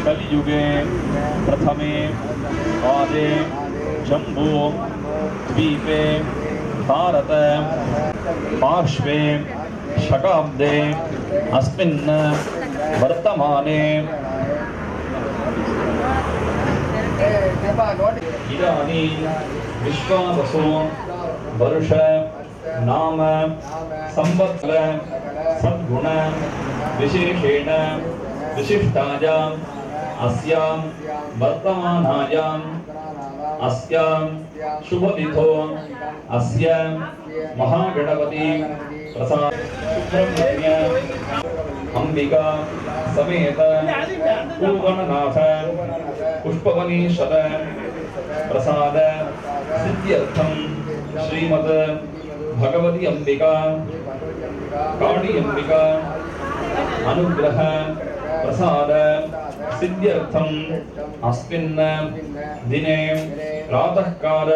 कलियुगे प्रथमे पादे जम्बू द्वीपे भारत पार्श्वे शकाब्दे अस्मिन् वर्तमाने इदानीं विश्वावसु वर्ष नाम संवत्सर सद्गुण विशेषेण विशिष्टायाम् अस्यां वर्तमानायाम् अस्यां शुभतिथो अस्य महागणपति प्रसाद सुब्रह्मण्य अंबिका समेत पूर्वनाथ पुष्पवनीश्वर प्रसाद सिद्ध्यर्थं श्रीमद् भगवती अंबिका काली अंबिका अनुग्रह प्रसाद सिद्ध्यर्थम् अस्मिन् दिने प्रातःकाल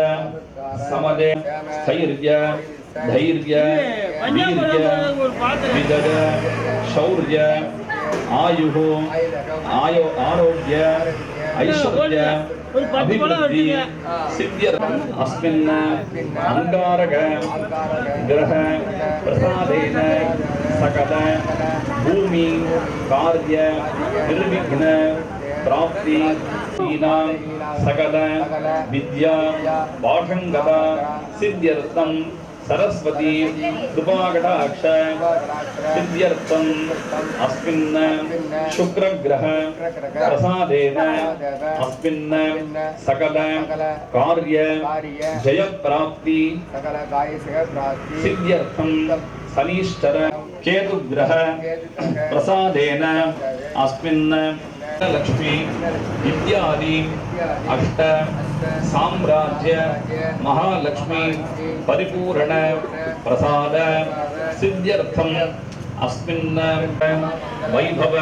समये स्थैर्य धैर्य वीर्य विदर शौर्य आयुः आरोग्य ऐश्वर्य अभिवृद्धि सिद्ध्यर्थम् अस्मिन् अंगारक ग्रह प्रसादेन सकल भूमि कार्य निर्विघ्न प्राप्ति सकल विद्या पाठंगता सिद्ध्यर्थं सरस्वती कृपाकटाक्ष सिद्ध्यर्थम् अस्मिन् शुक्रग्रह प्रसादेन अस्मिन् सकल कार्य जय प्राप्ति सिद्ध्यर्थं शनिश्चर केतुग्रह प्रसादेन अस्मिन् लक्ष्मी इत्यादि अष्ट साम्राज्य महालक्ष्मी परिपूर्ण प्रसाद सिद्ध्यर्थम् अस्मिन् वैभव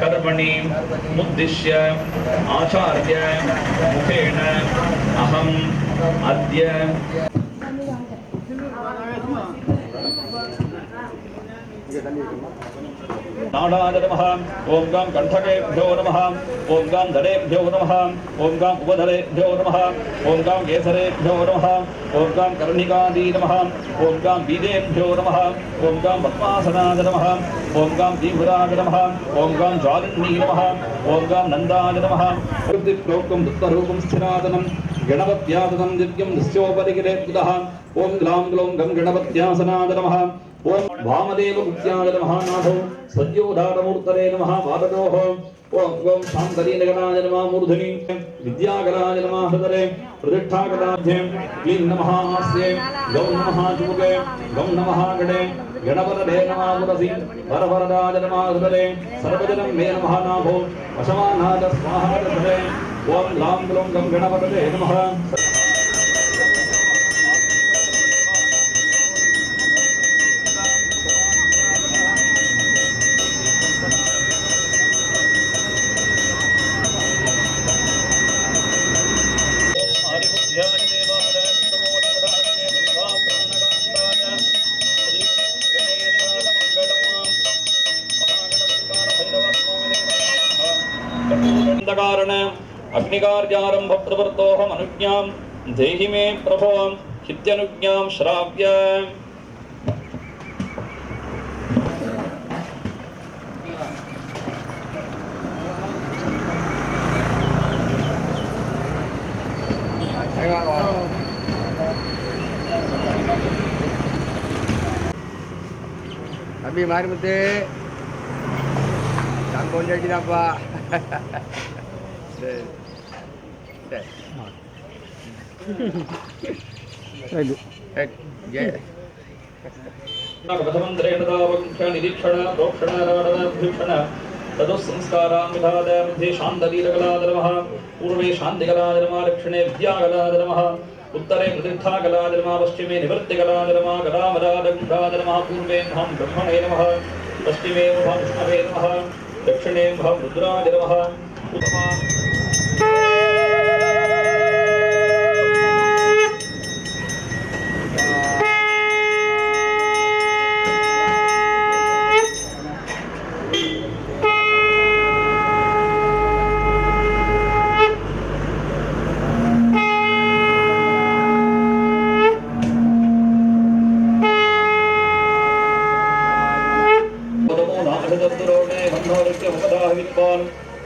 कर्मणि मुद्दिश्य आचार्य मुखेन अहम् अद्य नाडाय नमः ओं गां कंठकेभ्यो नमः ओं गां धरेभ्यो नमः ओं गां उपधरेभ्यो नमः ओं गां केसरेभ्यो नमः ओं गां कर्णिकादि नमः ओं गां बीजेभ्यो नमः ओं गां पद्मासनाय नमः ओं गां दीभुराय नमः ओं गां ज्वालिनी नमः ओं गां नन्दाय नमः प्रोक्तं दुःखरूपं स्थिरातनं गणपत्यासनं दिव्यं निस्योपरिगिरेत्तः ओं ग्लां ग्लौं गं गणपत्यासनाय नमः ओं वामदेव मुख्याय नमः नाथो सद्योधारमूर्तये नमः वादनोः ओं शान्तरीनगणाय नमः मूर्धनि विद्याकराय नमः हृदरे प्रतिष्ठाकराभ्ये क्लीं नमः आस्ये गौं नमः चुमुके गौं नमः गणे गणपतये नमः मुरसि वरवरदाय नमः हृदरे सर्वजनं मे नमः नाभो वशमानाय स्वाहा हृदरे ओं लां ग्लौं गं गणपतये नमः अग्निकार्यारंभ प्रवृत्तोऽहम् अनुज्ञां देहि मे प्रभो हित्यनुज्ञां श्राव्य अभी हमारे मध्य நான் கொஞ்சம் வைக்கலாம்ப்பா. சரி சரி ஜெய निरीक्षण प्रोक्षण भूषण तदुसंस्कारां विधाद मध्ये शान्तलीलकलाधर्मः पूर्वे शान्तिकलाधर्मः दक्षिणे विद्याकलाधर्मः उत्तरे प्रतिष्ठाकलाधर्मः पश्चिमे निवृत्तिकलाधर्मः गदामदादगुण्डाधर्मः पूर्वे महं ब्रह्मणे नमः पश्चिमे महं विष्णवे नमः दक्षिणे महं रुद्राय नमः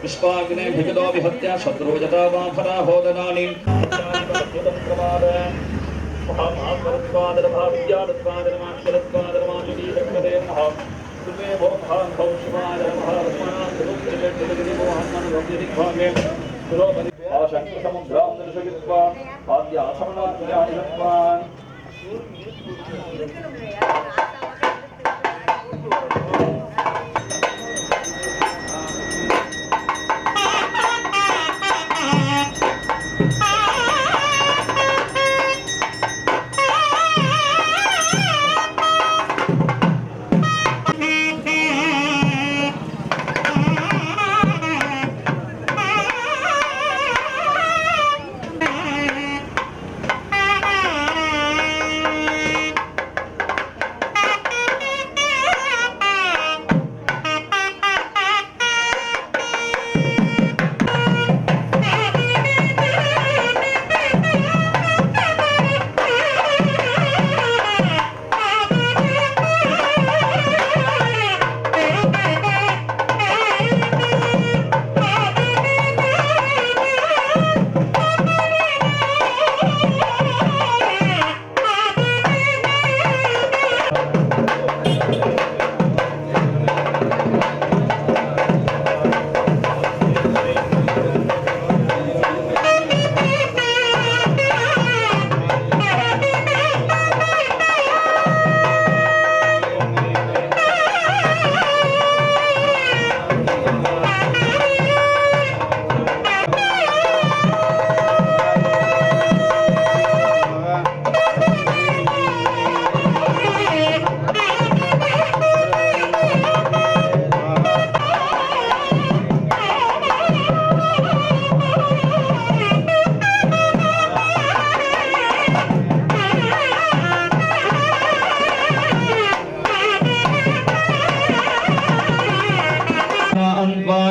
विश्वाग्ने भिगदो विहत्या शत्रु जटा वाफरा होदनानि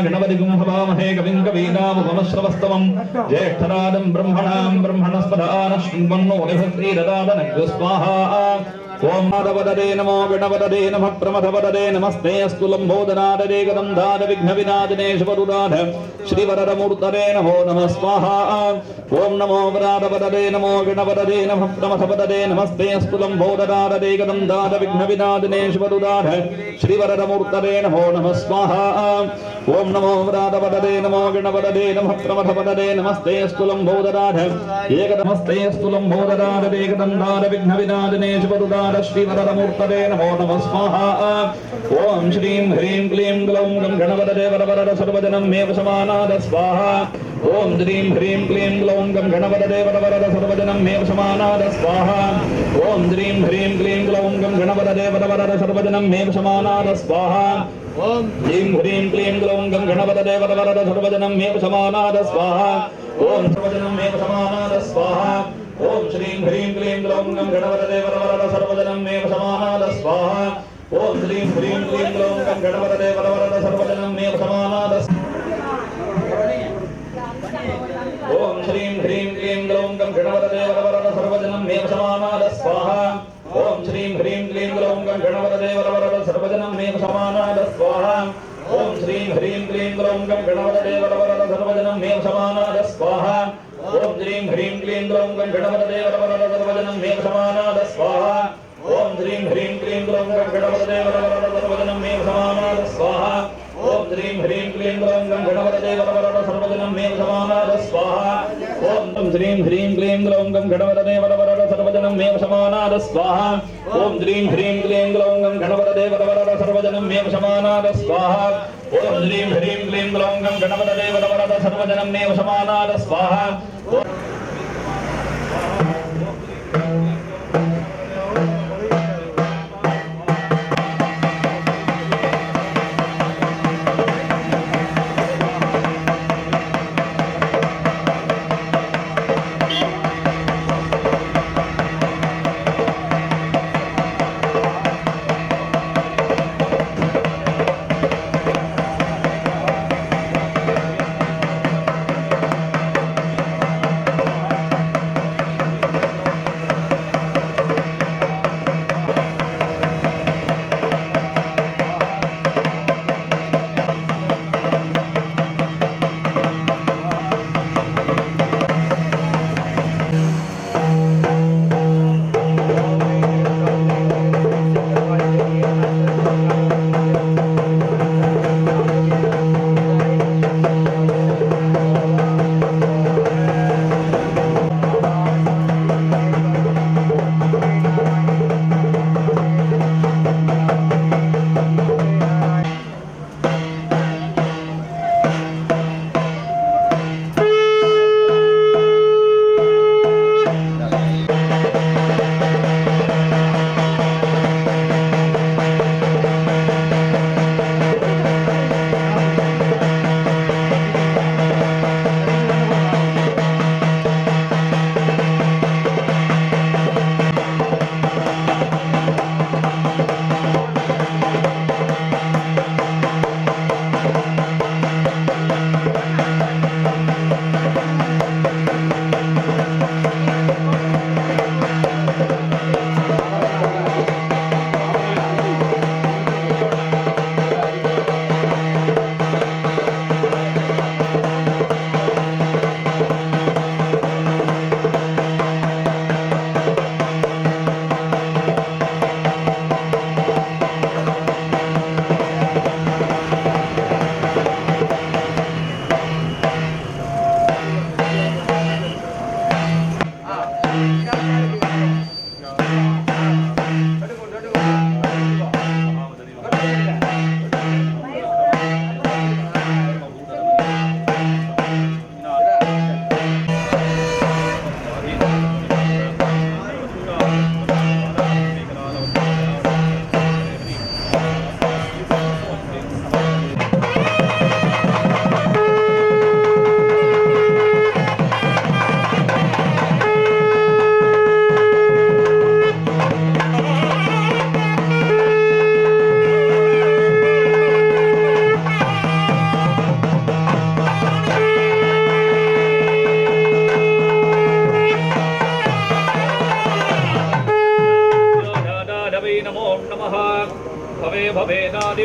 गणपतिगुं हवामहे कविं कवीनामुपमश्रवस्तमं ज्येष्ठराजं ब्रह्मणस्पदानः शृण्वन्नोतिभद्रीरदादनग् स्वाहा ओम नादवददे नमो गणपतये नमः प्रमथवददे नमस्ते अस्तु लम्बोदनाददे गदन्धाद विघ्नविनाशने शुभरुदाध श्रीवरदमूर्तये नमो नमः स्वाहा ओम नमो वरादवददे नमो गणपतये नमः प्रमथवददे नमस्ते अस्तु लम्बोदनाददे गदन्धाद विघ्नविनाशने शुभरुदाध श्रीवरदमूर्तये नमो नमः स्वाहा ओम नमो वरादवददे नमो गणपतये नमः प्रमथवददे नमस्ते अस्तु लम्बोदनाद एकदमस्ते अस्तु लम्बोदनाददे गदन्धाद विघ्नविनाशने शुभरुदाध श्रीवरदमूर्तये नमो नमः स्वाहा ओम श्रीं ह्रीं क्लीं ग्लौं गं गणपतये वरवरद सर्वजनं मे वशमानाद स्वाहा ओम श्रीं ह्रीं क्लीं ग्लौं गं गणपतये वरवरद सर्वजनं मे वशमानाद स्वाहा ओम श्रीं ह्रीं क्लीं ग्लौं गं गणपतये वरवरद सर्वजनं मे वशमानाद स्वाहा ओम श्रीं ह्रीं क्लीं ग्लौं गं गणपतये वरवरद सर्वजनं मे वशमानाद स्वाहा ओम सर्वजनं मे वशमानाद स्वाहा ओम श्रीं ह्रीं क्लीं ग्लौं गं गणपतये वरवरद सर्वजनं मे वशमानाद स्वाहा ओम श्रीं ह्रीं क्लीं ग्लौं गं गणपतये वरवरद सर्वजनं मे वशमानाद ओम श्रीं ह्रीं क्लीं ग्लौं गं गणपतये वरवरद सर्वजनं मे वशमानाद स्वाहा ओम श्रीं ह्रीं क्लीं ग्लौं गं गणपतये वरवरद सर्वजनं मे वशमानाद स्वाहा ओम श्रीं ह्रीं क्लीं ग्लौं गं गणपतये वरवरद सर्वजनं मे वशमानाद स्वाहा ओम श्रीं ह्रीं क्लीं ग्लौं गं गणपतये वरवरद सर्वजनं मे वशमानाद स्वाहा ओम श्रीं ह्रीं क्लीं ग्लौं गं गणपतये वरवरद सर्वजनं मे वशमानाद स्वाहा ओम श्रीं ह्रीं क्लीं ग्लौं गं गणपतये वरवरद सर्वजनं मे समानाद स्वाहा ॐ श्रीं ह्रीं क्लीं ग्लौं गं गणपतये वरवरद सर्वजनं मे समानाद स्वाहा ॐ श्रीं ह्रीं क्लीं ग्लौं गं गणपतये वरवरद सर्वजनं मे समानाद स्वाहा ॐ श्रीं ह्रीं क्लीं ग्लौं गं गणपतये वरवरद सर्वजनं मे समानाद स्वाहा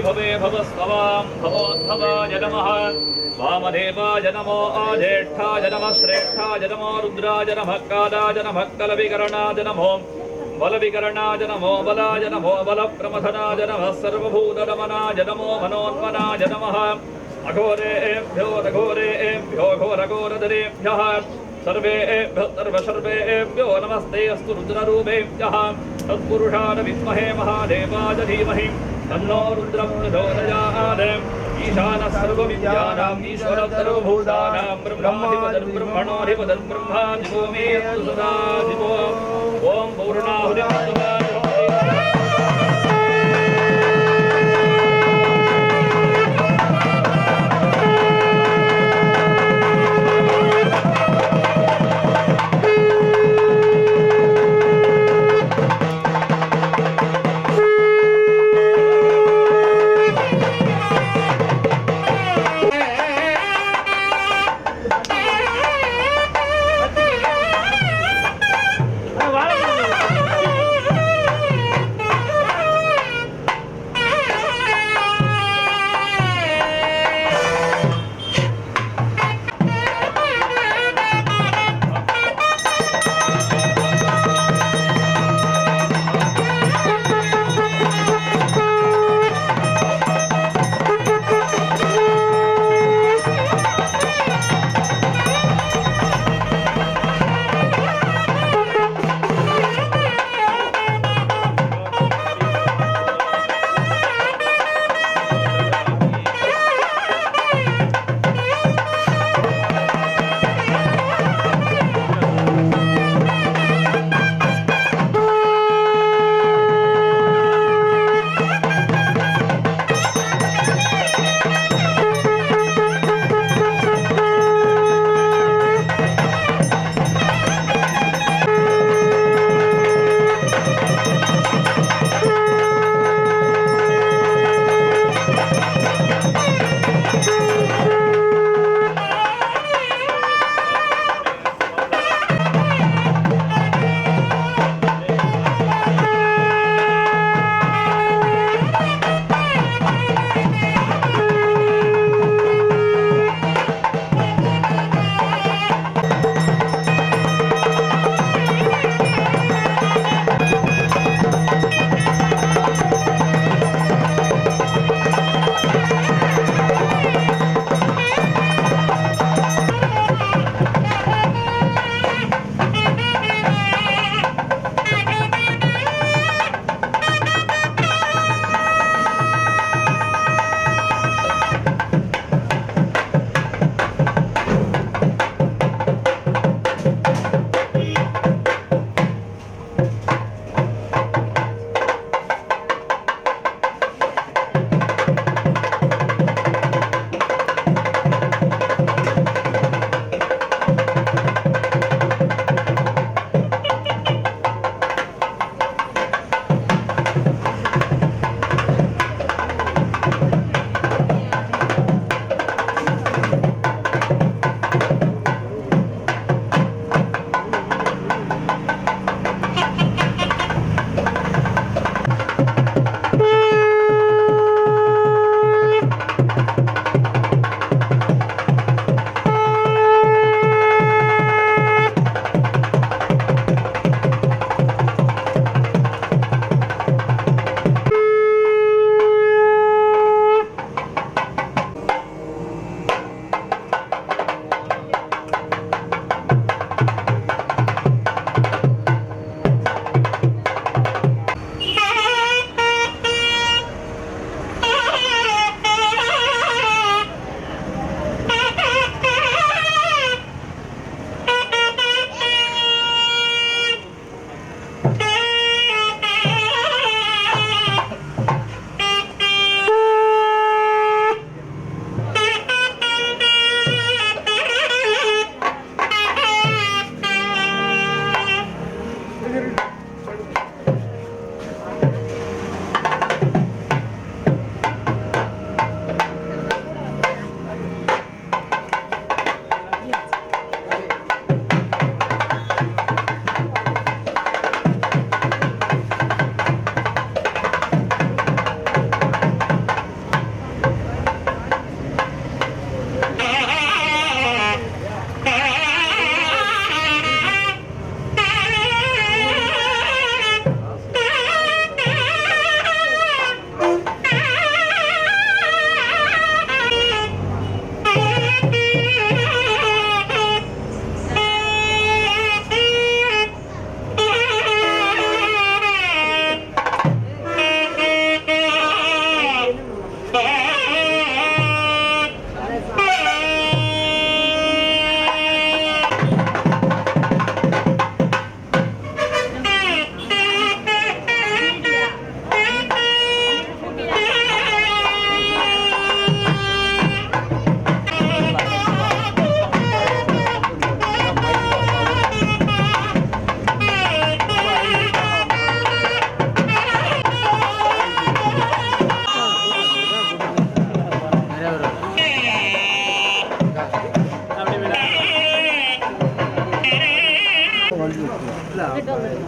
भवे भवस्त्ववां भवोद्भवाय नमः वामदेवाय नमो आज्येष्ठाय नमः श्रेष्ठाय नमो रुद्राय नमः कालाय नमः कलविकरणाय नमो बलविकरणाय नमो बलाय नमो बलप्रमथनाय नमः सर्वभूतनमनाय नमो मनोन्मनाय नमः अघोरेभ्यो रघोरेभ्यो घोरघोरधरेभ्यः सर्वेभ्यो नमस्ते अस्तु रुद्ररूपेभ्यः तत्पुरुषाय विद्महे महादेवाय धीमहि तन्नो रुद्रः प्रचोदयात् ईशानः सर्वविद्यानाम् ईश्वरः सर्वभूतानां ब्रह्माधिपतिर्ब्रह्मणोऽधिपतिर् ब्रह्मा दिवो मे सदा दिवो ॐ पूर्णाहुतिः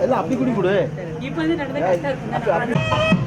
எல்லாம் அப்படி குடி கொடு. இப்போ வந்து நடந்த கஷ்டம் இருக்கு.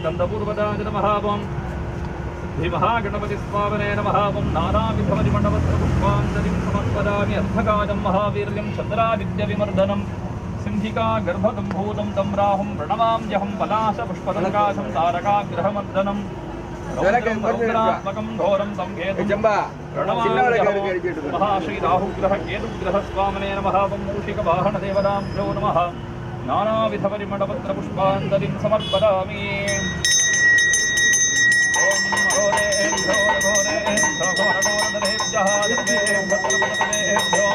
स्कन्दपूर्वदाय नमः ओं श्रीमहागणपतिस्वामिने नमः ओं नानाविधपरिमण्डपत्रपुष्पाञ्जलिं समर्पयामि अर्थकालं महावीर्यं चन्द्रादित्यविमर्दनं सिंहिका गर्भगम्भूतं तं राहुं प्रणमाम्यहं पलाशपुष्पदङ्काशं तारकाग्रहमर्दनं रौद्रात्मकं घोरं तं केतुं प्रणमाम्यहं महाश्रीराहुग्रह केतुग्रहस्वामिने नमः ओं मूषिकवाहनदेवताभ्यो नमः नानाविधपरिमण्डपत्रपुष्पाञ्जलिं समर्पयामि ओम घोरे घोर घोरे घोर घोरधरेभ्यः देवेभ्यो भद्रभद्रेभ्यो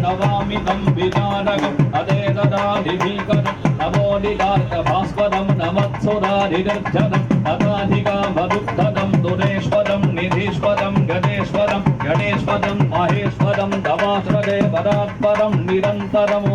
नवामि तं विदारकम् अदेतदाधिभीकरम् नवोदितार्थभास्वरं नमत्सुराधिगर्जनम् अदाधिकामदुग्धदं दुरेश्वरं निधीश्वरं गणेश्वरं गणेश्वरं महेश्वरं दवाश्रदे परात्परं निरन्तरम्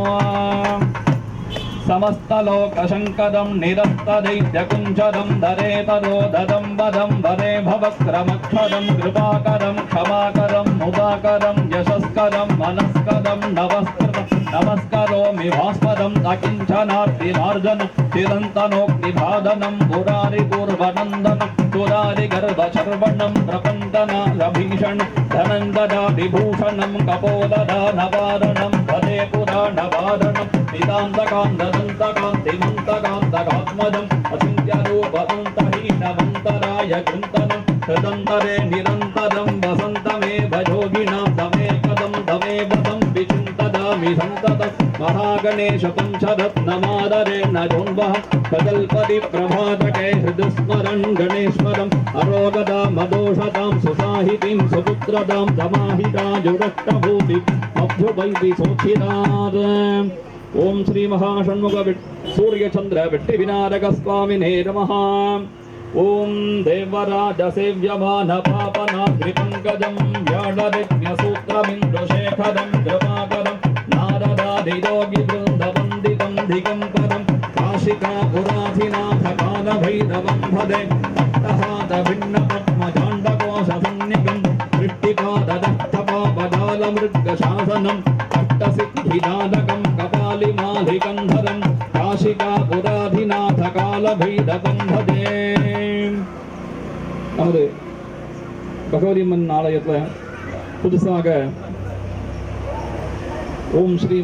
समस्तलोकशङ्करं निरस्तदैत्यकुञ्जरं धरेतरोदरं वदं वरे भवक्रमक्षरं कृपाकरं क्षमाकरं मुदाकरं यशस्करं मनस्करं नमस्करोमि भास्वरम् अकिञ्चनार्तिमार्जनं चिरन्तनोऽग्निभादनं पुरारिपूर्वनन्दनं तुरारिगर्भशर्वणं प्रपन्दनाभीषणं धनञ्जदा विभूषणं कपोलदानवारणं भजे पुराणवारणं नितान्तकान्तदन्तकान्तिमन्तकान्तकात्मजम् अचिन्त्यरूपमन्तहीनमन्तराय चिन्तनं हृदन्तरे निरन्तरं वसन्तमेव योगिनां तमेकदं तमेवदं विचिन्तदामि सन्ततं महागणेश पञ्चरत्नमादरेण जोन्वः कदल्पति प्रभातके हृदस्मरन् गणेश्वरम् अरोगदा मदोषतां सुसाहितीं सुपुत्रतां समाहिता जुरष्टभूतिम् अभ्युपैति सोक्षितात् ओम श्री महाषण्मुख सूर्य चंद्र वेट्टि विनायक स्वामिने नमः। ओम देवराज सेव्यमान पापनाग्निपङ्कजं व्याळयज्ञसूत्रमिन्द्रशेखरं कृपाकरं नारदादियोगिवृन्दवन्दितं दिगम्बरं काशिकापुराधिनाथकालभैरवं भजे अट्टहासभिन्नपद्मजाण्डकोशसन्निकं वृष्टिपाददत्तपापजालमृगशासनम् अट्टसिद्धिदानकं कपालिमालिकन्धरं काशिकापुराधिनाथकालभैरवं भजे। நமது பகவதியம்மன் ஆலயத்தில் புதுசாக ஓம் ஸ்ரீ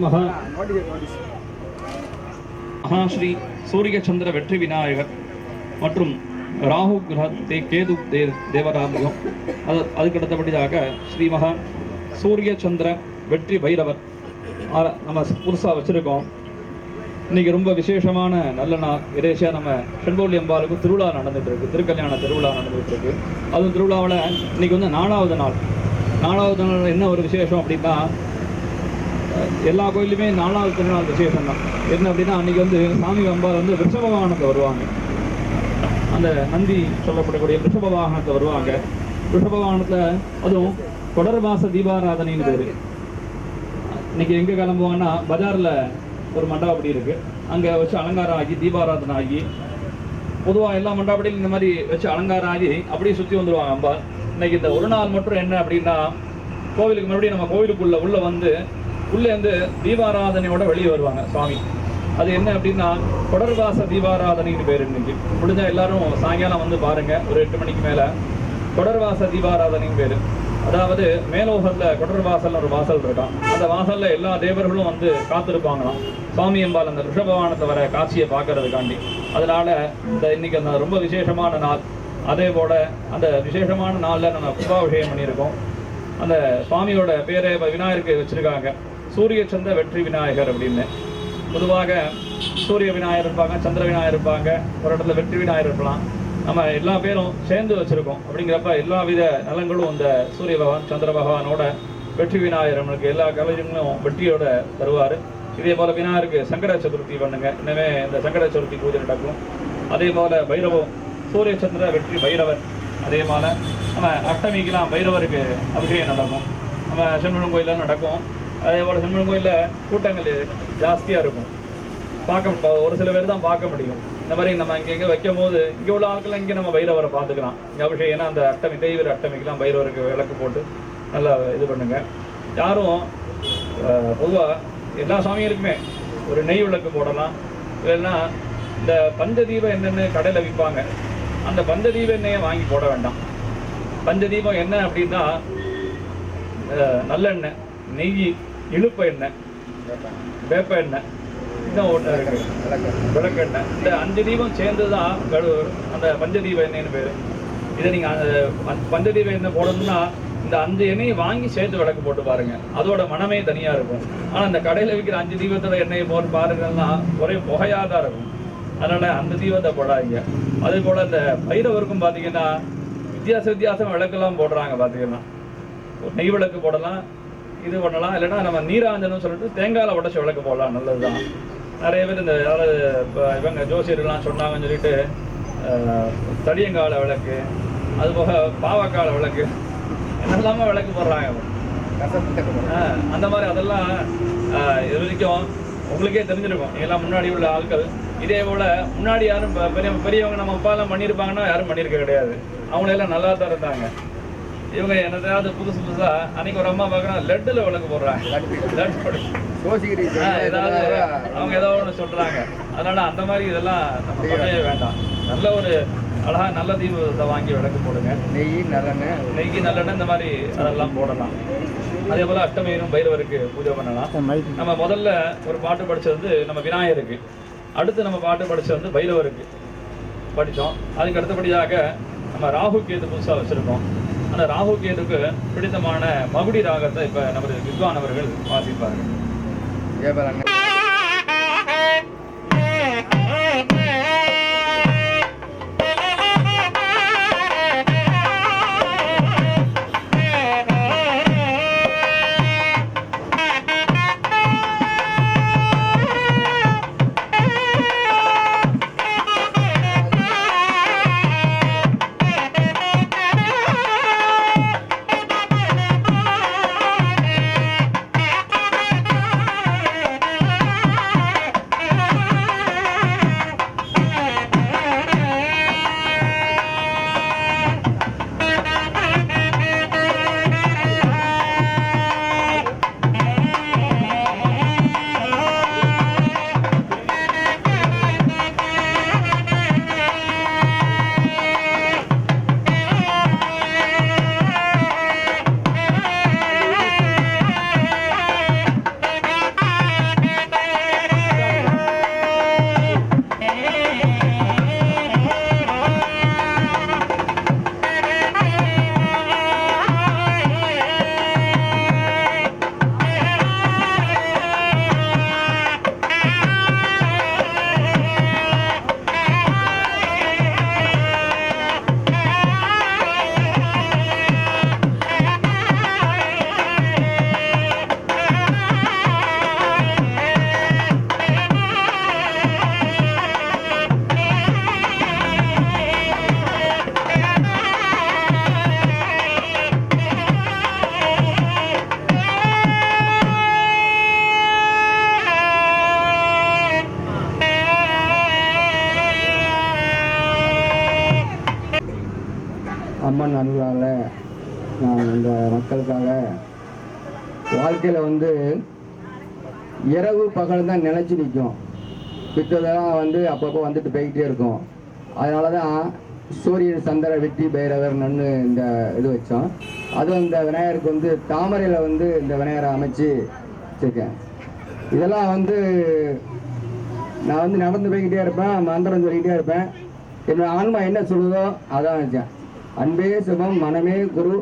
மகாஸ்ரீ சூரிய சந்திர வெற்றி விநாயகர் மற்றும் ராகு கிரக கேது தேவராமியம் அதுக்கடுத்தபடியாக ஸ்ரீ மகா சூரிய சந்திர வெற்றி பைரவர் நம்ம புதுசாக வச்சுருக்கோம். இன்றைக்கி ரொம்ப விசேஷமான நல்ல நாள். இறைச்சியாக நம்ம செண்போலி அம்பாளுக்கு திருவிழா நடந்துகிட்டு இருக்குது, திருக்கல்யாண திருவிழா நடந்துகிட்டு இருக்குது. அதுவும் திருவிழாவில் இன்றைக்கி வந்து 4வது நாள். 4வது நாள் என்ன ஒரு விசேஷம் அப்படின்னா, எல்லா கோயிலுமே 4வது திருநாள் விசேஷம் தான். என்ன அப்படின்னா, அன்றைக்கி வந்து சாமி அம்பாள் வந்து ரிஷப வாகனத்தில் வருவாங்க. அந்த நந்தி சொல்லப்படக்கூடிய ரிஷப வாகனத்தில் வருவாங்க. ரிஷப வாகனத்தில் அதுவும் தொடர்பாச தீபாராதனைன்னு பேர். இன்றைக்கி எங்கே கிளம்புவாங்கன்னா, பஜாரில் ஒரு மண்டபப்படி இருக்குது, அங்கே வச்சு அலங்காரம் ஆகி தீபாராதனை ஆகி, பொதுவாக எல்லா மண்டபப்படியும் இந்த மாதிரி வச்சு அலங்காரம் ஆகி அப்படியே சுற்றி வந்துடுவாங்க அம்பாள். இன்றைக்கி இந்த ஒரு நாள் மட்டும் என்ன அப்படின்னா, கோவிலுக்கு மறுபடியும் நம்ம கோவிலுக்குள்ளே உள்ளே வந்து உள்ளேருந்து தீபாராதனையோட வெளியே வருவாங்க சுவாமி. அது என்ன அப்படின்னா, தொடர்வாச தீபாராதனைன்னு பேர். இன்றைக்கி முடிஞ்சால் எல்லோரும் சாயங்காலம் வந்து பாருங்கள், ஒரு 8 மணிக்கு மேலே தொடர்வாச தீபாராதனைன்னு பேர். அதாவது மேலோகத்தில் கொடர்வாசல் ஒரு வாசல் இருக்கான். அந்த வாசலில் எல்லா தேவர்களும் வந்து காத்திருப்பாங்களாம் சுவாமி அம்பாள் அந்த ரிஷபவானத்தை வர காட்சியை பார்க்கறதுக்காண்டி. அதனால் இன்னைக்கு அந்த ரொம்ப விசேஷமான நாள். அதே போல் அந்த விசேஷமான நாளில் நம்ம கும்பாபிஷேகம் பண்ணியிருக்கோம். அந்த சுவாமியோட பேரை விநாயகருக்கு வச்சுருக்காங்க, சூரிய சந்திர வெற்றி விநாயகர் அப்படின்னு. பொதுவாக சூரிய விநாயகர் இருப்பாங்க, சந்திர விநாயகர் இருப்பாங்க, ஒரு இடத்துல வெற்றி விநாயகர் இருக்கலாம். நம்ம எல்லா பேரும் சேர்ந்து வச்சுருக்கோம். அப்படிங்கிறப்ப எல்லா வித நலங்களும் இந்த சூரிய பகவான் சந்திர பகவானோட வெற்றி விநாயகர் நம்மளுக்கு எல்லா கலைஞர்களும் வெற்றியோட தருவார். இதே போல் விநாயகருக்கு சங்கட சதுர்த்தி பண்ணுங்க, இன்னமே இந்த சங்கட சதுர்த்தி பூஜை நடக்கும். அதே போல் பைரவம் சூரிய சந்திர வெற்றி பைரவர். அதே போல் நம்ம அஷ்டமிக்கெலாம் பைரவருக்கு அபிஷேகம் நடக்கும். நம்ம செண்பகம் கோயிலில் நடக்கும். அதே போல் செண்பகம் கோயிலில் கூட்டங்கள் ஜாஸ்தியாக இருக்கும். ஒரு சில பேர் தான் பார்க்க முடியும். இந்த மாதிரி நம்ம இங்கே வைக்கும் போது இங்கே உள்ள ஆட்கள் இங்கே நம்ம பைரவரை பார்த்துக்கலாம். இங்கே அபிஷேகம் ஏன்னா அந்த அஷ்டமி தேய்வர அஷ்டமிக்கெலாம் பைரவருக்கு விளக்கு போட்டு நல்லா இது பண்ணுங்க. யாரும் பொதுவாக எல்லா சாமிகளுக்குமே ஒரு நெய் விளக்கு போடலாம். இல்லைன்னா இந்த பஞ்சதீப எண்ணெய்னு கடையில் விற்பாங்க, அந்த பஞ்சதீப எண்ணெயை வாங்கி போட வேண்டாம். பஞ்சதீபம் என்ன அப்படின்னா, நல்லெண்ணெய், நெய், இழுப்ப எண்ணெய், வேப்ப எண்ணெய், இன்னும் ஒன்று இருக்குது விளக்கெண்ணெய். இந்த 5 தீபம் சேர்ந்து தான் அந்த பஞ்சதீப எண்ணெய்னு பேர். இதை நீங்கள் அந்த பஞ்சதீப எண்ணெய் போடணும்னா இந்த 5 எண்ணெயை வாங்கி சேர்த்து விளக்கு போட்டு பாருங்கள், அதோட மனமே தனியாக இருக்கும். ஆனால் இந்த கடையில் விற்கிற 5 தீபத்தோட எண்ணெயை போட்டு பாருங்கன்னா ஒரே புகையாக தான் இருக்கும். அதனால் அந்த தீபத்தை போடாதீங்க. அதே போல் இந்த பைரவருக்கும் பார்த்தீங்கன்னா வித்தியாசம் விளக்கெல்லாம் போடுறாங்க. பார்த்தீங்கன்னா ஒரு நெய் விளக்கு போடலாம், இது பண்ணலாம். இல்லைன்னா நம்ம நீராஞ்சனம் சொல்லிட்டு தேங்காயில் உடச்சி விளக்கு போடலாம், நல்லது தான். நிறைய பேர் இந்த யாராவது இவங்க ஜோசியர்கள்லாம் சொன்னாங்கன்னு சொல்லிட்டு தடியங்கால விளக்கு, அதுபோக பாவக்கால விளக்கு, என்னெல்லாம விளக்கு போடுறாங்க. அந்த மாதிரி அதெல்லாம் இது வரைக்கும் உங்களுக்கே தெரிஞ்சிருக்கும். எல்லாம் முன்னாடி உள்ள ஆட்கள் இதே போல் முன்னாடி யாரும் பெரியவங்க நம்ம அப்பாலாம் பண்ணியிருப்பாங்கன்னா யாரும் பண்ணியிருக்க கிடையாது. அவங்களெல்லாம் நல்லா தான் இருந்தாங்க. இவங்க என்னதாவது புதுசாக அன்னைக்கு ஒரு அம்மா பார்க்குறோம் லட்டில் விளக்கு போடுறாங்க. ஏதாவது அவங்க ஏதோ ஒன்று சொல்கிறாங்க. அதனால் அந்த மாதிரி இதெல்லாம் நம்ம பண்ணவே வேண்டாம். நல்ல ஒரு அழகாக நல்ல தீபத்தை வாங்கி விளக்கு போடுங்க. நெய் நல்லெண்ணெய் இந்த மாதிரி அதெல்லாம் போடலாம். அதே போல் அஷ்டமியிலும் பைரவருக்கு பூஜை பண்ணலாம். நம்ம முதல்ல ஒரு பாட்டு படித்தது வந்து நம்ம விநாயகருக்கு, அடுத்து நம்ம பாட்டு படித்தது வந்து பைரவருக்கு படித்தோம். அதுக்கு அடுத்தபடியாக நம்ம ராகு கேது புதுசாக வச்சுருக்கோம். அந்த ராகு கேதுக்கு பிடித்தமான மகுடி ராகத்தை இப்போ நமது வித்வான் அவர்கள் வாசிப்பார்கள். அம்மன் அருளால் நான் இந்த மக்களுக்காக வாழ்க்கையில் வந்து இரவு பகல் தான் நினச்சி நிற்கும். பித்ததெல்லாம் வந்து அப்பப்போ வந்துட்டு போய்கிட்டே இருக்கும். அதனால தான் சூரியன் சந்திர வெற்றி பைரவர் நன்னு இந்த இது வச்சோம். அதுவும் இந்த விநாயகருக்கு வந்து தாமரையில் வந்து இந்த விநாயகரை அமைச்சு வச்சுருக்கேன். இதெல்லாம் வந்து நான் வந்து நடந்து போய்கிட்டே இருப்பேன், மந்திரம் சொல்லிக்கிட்டே இருப்பேன். என்னோட ஆன்மா என்ன சொல்லுதோ அதான் வச்சேன். அன்பே சிவம் மனமே குரு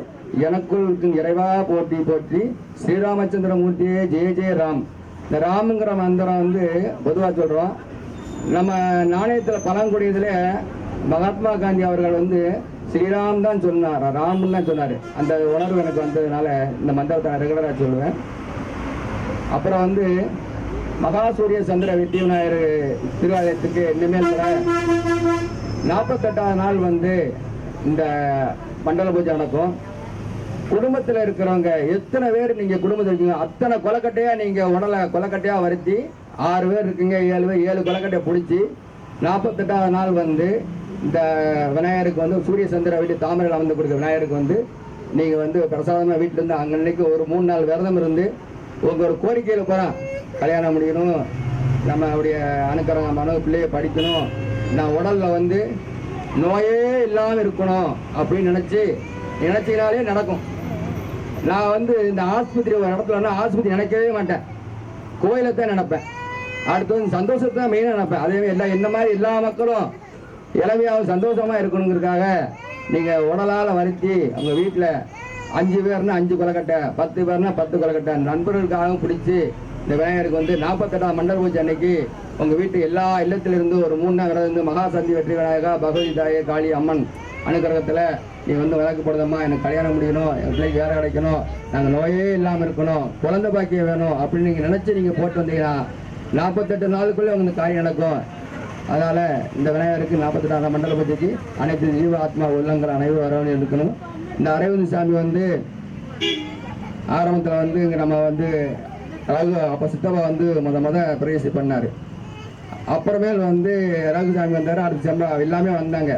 எனக்குள் இறைவா போற்றி போற்றி ஸ்ரீராமச்சந்திர மூர்த்தியே ஜெய ஜெய ராம். இந்த ராமுங்கிற மந்திரம் வந்து பொதுவாக சொல்கிறோம். நம்ம நாணயத்தில் பழங்குடியதில் மகாத்மா காந்தி அவர்கள் வந்து ஸ்ரீராம் தான் சொன்னார், ராம்னு தான் சொன்னார். அந்த உணர்வு எனக்கு வந்ததுனால இந்த மந்திரத்தை நான் ரெகுலராக சொல்லுவேன். அப்புறம் வந்து மகாசூரிய சந்திர வெற்றி விநாயகர் திருவாலயத்துக்கு இனிமேல் 48வது நாள் வந்து இந்த மண்டல பூஜை நடக்கும். குடும்பத்தில் இருக்கிறவங்க எத்தனை பேர் நீங்கள் குடும்பத்தில் இருக்கீங்க அத்தனை கொலக்கட்டையாக நீங்கள் உடலை கொலக்கட்டையாக வருத்தி 6 பேர் இருக்கீங்க, 7 பேர் 7 கொலக்கட்டையை பிடிச்சி 48வது நாள் வந்து இந்த விநாயகருக்கு வந்து சூரிய சந்திர வீட்டு தாமரையில் வந்து கொடுக்குற விநாயகருக்கு வந்து நீங்கள் வந்து பிரசாதமாக வீட்டிலேருந்து அன்னைக்கு ஒரு 3 நாள் விரதம் இருந்து உங்கள் ஒரு கோரிக்கையில் போகிறேன், கல்யாணம் முடியணும், நம்ம அவருடைய அணுக்கரங்க மனோ பிள்ளையை படிக்கணும், நான் உடலில் வந்து நோயே இல்லாமல் இருக்கணும் அப்படின்னு நினச்சினாலே நடக்கும். நான் வந்து இந்த ஆஸ்பத்திரி ஒரு இடத்துலன்னா ஆஸ்பத்திரி நினைக்கவே மாட்டேன், கோயிலை தான் நினைப்பேன். அடுத்து வந்து சந்தோஷத்தை தான் மெயினாக நினைப்பேன். அதே என்ன மாதிரி எல்லா மக்களும் இளமையாகவும் சந்தோஷமாக இருக்கணுங்கிறதுக்காக நீங்கள் உடலால் வருத்தி உங்கள் வீட்டில் 5 பேர்னா 5 கொலக்கட்டை, 10 பேர்னா 10 கொலக்கட்டை நண்பர்களுக்காகவும் பிடிச்சி இந்த விநாயகருக்கு வந்து 48வது மண்டல பூஜை அன்னைக்கு உங்கள் வீட்டு எல்லா இல்லத்திலிருந்து ஒரு 3 நாள் விரதம் இருந்து மகாசந்தி வெற்றி விநாயகா பகவதி தாயே காளி அம்மன் அனுக்கிரகத்தில் நீ வந்து விளக்கு போடுதம்மா, எனக்கு கல்யாணம் முடியணும், என் பிள்ளைக்கு வேலை கிடைக்கணும், நாங்கள் நோயே இல்லாமல் இருக்கணும், குழந்தை பாக்கியம் வேணும் அப்படின்னு நீங்கள் நினச்சி நீங்கள் போட்டு வந்தீங்கன்னா 48 நாளுக்குள்ளே உங்களுக்கு காரியம் நடக்கும். அதனால் இந்த விநாயகருக்கு 48வது மண்டல பூஜைக்கு அனைத்து ஜீவ ஆத்மா உள்ளங்கிற அனைவரும் வரவழைப்பு இருக்கணும். இந்த அரவிந்த் சாமி வந்து ஆரம்பத்தில் வந்து இங்கே நம்ம வந்து ரகு அப்போ சித்தப்பா வந்து முத பிரவேசம் பண்ணார். அப்புறமேல் வந்து ரகுசாமி வந்தார், அடுத்த செம்பா எல்லாமே வந்தாங்க.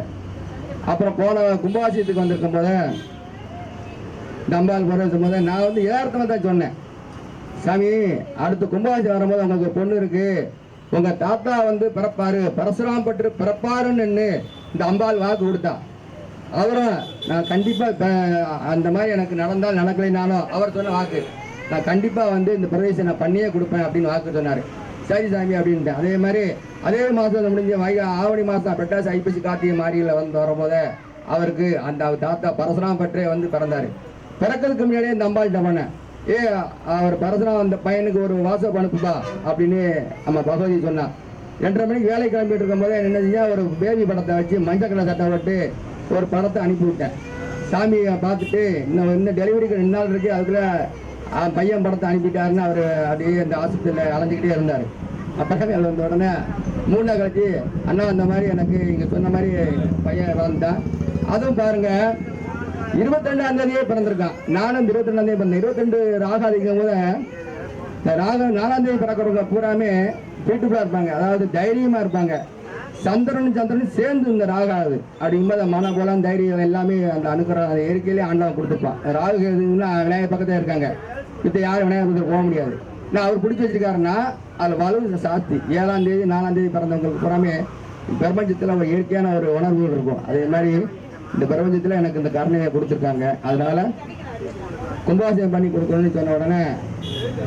அப்புறம் போன கும்பாபிஷேகத்துக்கு வந்திருக்கும் போது தம்பால் பிரவேசம் போது நான் வந்து யதார்த்தமாக தான் சொன்னேன், சாமி அடுத்த கும்பாபிஷேகம் வரும்போது உங்களுக்கு பொண்ணு இருக்கு, உங்க தாத்தா வந்து பிறப்பாரு, பரசுராம் பட்டு பிறப்பாருன்னு இந்த அம்பாள் வாக்கு கொடுத்தா. அவரும் நான் கண்டிப்பாக அந்த மாதிரி எனக்கு நடந்தால் நடக்கலைனாலும் அவர் சொன்ன வாக்கு, நான் கண்டிப்பாக வந்து இந்த பிரவேசம் நான் பண்ணியே கொடுப்பேன் அப்படின்னு வாக்கு சொன்னார். சரி சாமி அப்படின்ட்டு அதே மாதிரி அதே மாதம் முடிஞ்ச ஆவணி மாதம் பெட்டாசி ஐப்பசி கார்த்திகை மாரியில் வந்து வரும்போது அவருக்கு அந்த தாத்தா பரசுராம் பற்றே வந்து பிறந்தார். பிறக்கிறதுக்கு முன்னாடியே இந்த அம்பாள்கிட்ட பண்ணேன், அவர் பரசுராம் அந்த பையனுக்கு ஒரு வாட்ஸ்அப் அனுப்புப்பா அப்படின்னு நம்ம பகவதி சொன்னான். 2:30 மணிக்கு வேலை கிளம்பிட்டு இருக்கும் போது என்ன செஞ்சா ஒரு பேபி படத்தை வச்சு மஞ்சள் கலர் சட்டை விட்டு ஒரு படத்தை அனுப்பிவிட்டேன். சாமியை பார்த்துட்டு இன்னும் டெலிவரிக்கு 2 நாள் இருக்கு, அதுக்குள்ள பையன் படத்தை அனுப்பிட்டாருன்னு அவர் அப்படியே அந்த ஆஸ்பத்திரியில் அலைஞ்சிக்கிட்டே இருந்தார். அப்புறமே அது வந்த உடனே 3 நாள் கழிச்சு அண்ணா அந்த மாதிரி எனக்கு இங்கே சொன்ன மாதிரி பையன் வளர்ந்தான். அதுவும் பாருங்க 22ஆம் தேதியே பிறந்திருக்கான். நானும் 22ஆம் தேதி பிறந்தேன். 22 ராகாதிக்கும் போது இந்த ராகம் 4ஆம் தேதி பிறக்கிறவங்க பூராமே வீட்டுக்குள்ளா இருப்பாங்க, அதாவது தைரியமா இருப்பாங்க. சந்திரனும் சேர்ந்து இந்த ராகாது அப்படிங்கும்போது மன போலாம் தைரியம் எல்லாமே அந்த அனுக்கிற இயற்கையிலே ஆண்டவன் கொடுத்துப்பான். ராகு எதுன்னா விநாயகர் பக்கத்தில் இருக்காங்க, இப்போ யாரும் விநாயகர் பக்கத்தில் போக முடியாது. நான் அவர் பிடிச்சி வச்சிருக்காருன்னா அதில் வலு சாஸ்தி 7ஆம் தேதி 4ஆம் தேதி பிறந்தவங்களுக்கு புறாமே பிரபஞ்சத்தில் ஒரு இயற்கையான ஒரு உணர்வுகள் இருக்கும். அதே மாதிரி இந்த பிரபஞ்சத்தில் எனக்கு இந்த கருணையை கொடுத்துருக்காங்க. அதனால கும்பாபிஷேகம் பண்ணி கொடுக்கணும்னு சொன்ன உடனே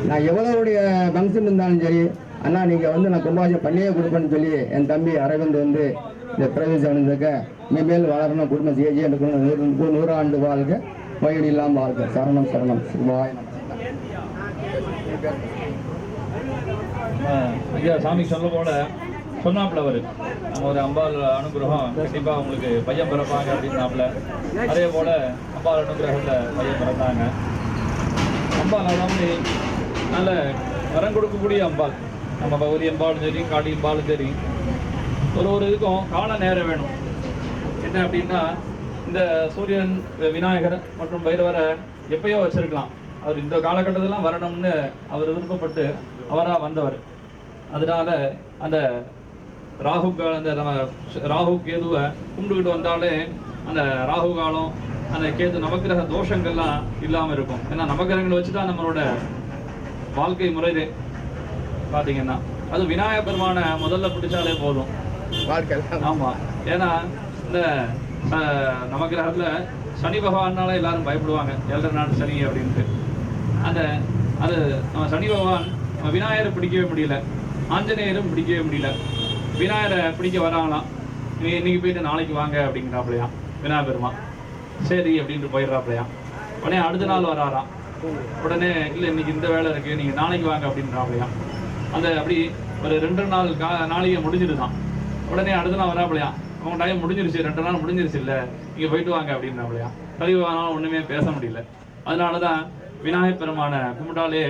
நான் எவ்வளவுடைய ஃபங்க்ஷன் இருந்தாலும் சரி, அண்ணா நீங்கள் வந்து நான் கும்பாபிஷேகம் பண்ணியே கொடுப்பேன்னு சொல்லி என் தம்பி அரவிந்த் வந்து இந்த பிரவேசம் இருந்திருக்க இனிமேல் வளரணும், குடும்பம் ஜெய எடுக்கணும், 100 ஆண்டு வாழ்க, வயது இல்லாமல் வாழ்க. சரணம் சரணம் சிவாய. ஐயா சாமி சொல்ல போல சொன்னாப்புல அவர் நம்ம ஒரு அம்பாள் அனுகிரகம் கண்டிப்பாக உங்களுக்கு பையன் பிறப்பாங்க அப்படின்னாப்புல. அதே போல அம்பாள் அனுகிரகத்தில் பையன் பிறந்தாங்க. அம்பாள் அதாவது நல்ல வரம் கொடுக்கக்கூடிய அம்பாள். நம்ம பகுதி அம்பாலும் சரி, காளி அம்பாலும் சரி, ஒரு இதுக்கும் கால நேரம் வேணும். என்ன அப்படின்னா இந்த சூரியன், விநாயகர் மற்றும் பைரவரை எப்பயோ வச்சிருக்கலாம். அவர் இந்த காலகட்டத்திலாம் வரணும்னு அவர் விருப்பப்பட்டு அவராக வந்தவர். அதனால அந்த ராகு அந்த நம்ம ராகு கேதுவை கும்பிட்டுக்கிட்டு வந்தாலே அந்த ராகு காலம், அந்த கேது நவக்கிரக தோஷங்கள்லாம் இல்லாமல் இருக்கும். ஏன்னா நவக்கிரகங்களை வச்சு தான் நம்மளோட வாழ்க்கை முறையே பார்த்தீங்கன்னா அது விநாயகர் பெருமானை முதல்ல பிடிச்சாலே போதும் வாழ்க்கை. ஆமாம், ஏன்னா இந்த நவக்கிரகத்தில் சனி பகவானால எல்லாரும் பயப்படுவாங்க, 7 நாள் சனி அப்படின்ட்டு. அது நம்ம சனி பகவான் விநாயகரை பிடிக்கவே முடியல, ஆஞ்சநேயரும் பிடிக்கவே முடியல. விநாயகரை பிடிக்க வராங்களாம், இன்னைக்கு போயிட்டு நாளைக்கு வாங்க அப்படிங்கிறாப்லையாம் விநாயகர் பெருமான். சரி அப்படின்ட்டு போயிடுறாப்லையாம். உடனே அடுத்த நாள் வராராம். உடனே இல்லை இன்னைக்கு இந்த வேலை இருக்குது, நீங்கள் நாளைக்கு வாங்க அப்படின்றாப்லையாம். அந்த அப்படி ஒரு 2 நாள் நாளைக்கு முடிஞ்சிருதான். உடனே அடுத்த நாள் வராப்லையாம், அவங்க டைம் முடிஞ்சிருச்சு, 2 நாள் முடிஞ்சிருச்சு, இல்லை நீங்கள் போயிட்டு வாங்க அப்படின்றாப்லையாம். கலிவானாலும் ஒன்றுமே பேச முடியல. அதனால தான் விநாயகர் பெருமானை கும்பிட்டாலே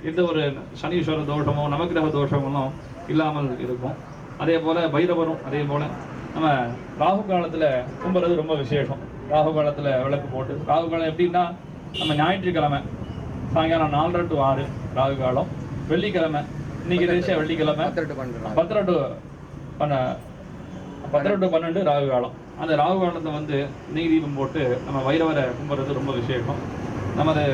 எந்த ஒரு சனீஸ்வர தோஷமோ நவக்கிரக தோஷங்களும் இல்லாமல் இருக்கும். அதே போல் பைரவரும் அதே போல் நம்ம ராகு காலத்தில் கும்பிட்றது ரொம்ப விசேஷம். ராகு காலத்தில் விளக்கு போட்டு, ராகு காலம் எப்படின்னா நம்ம ஞாயிற்றுக்கிழமை சாயங்காலம் 4:30 to 6 ராகு காலம், வெள்ளிக்கிழமை இன்னைக்கு தேசிய வெள்ளிக்கிழமை 10 to 12 ராகு காலம். அந்த ராகு காலத்தை வந்து நெய் தீபம் போட்டு நம்ம வைரவரை கும்பிட்றது ரொம்ப விசேஷம். நமது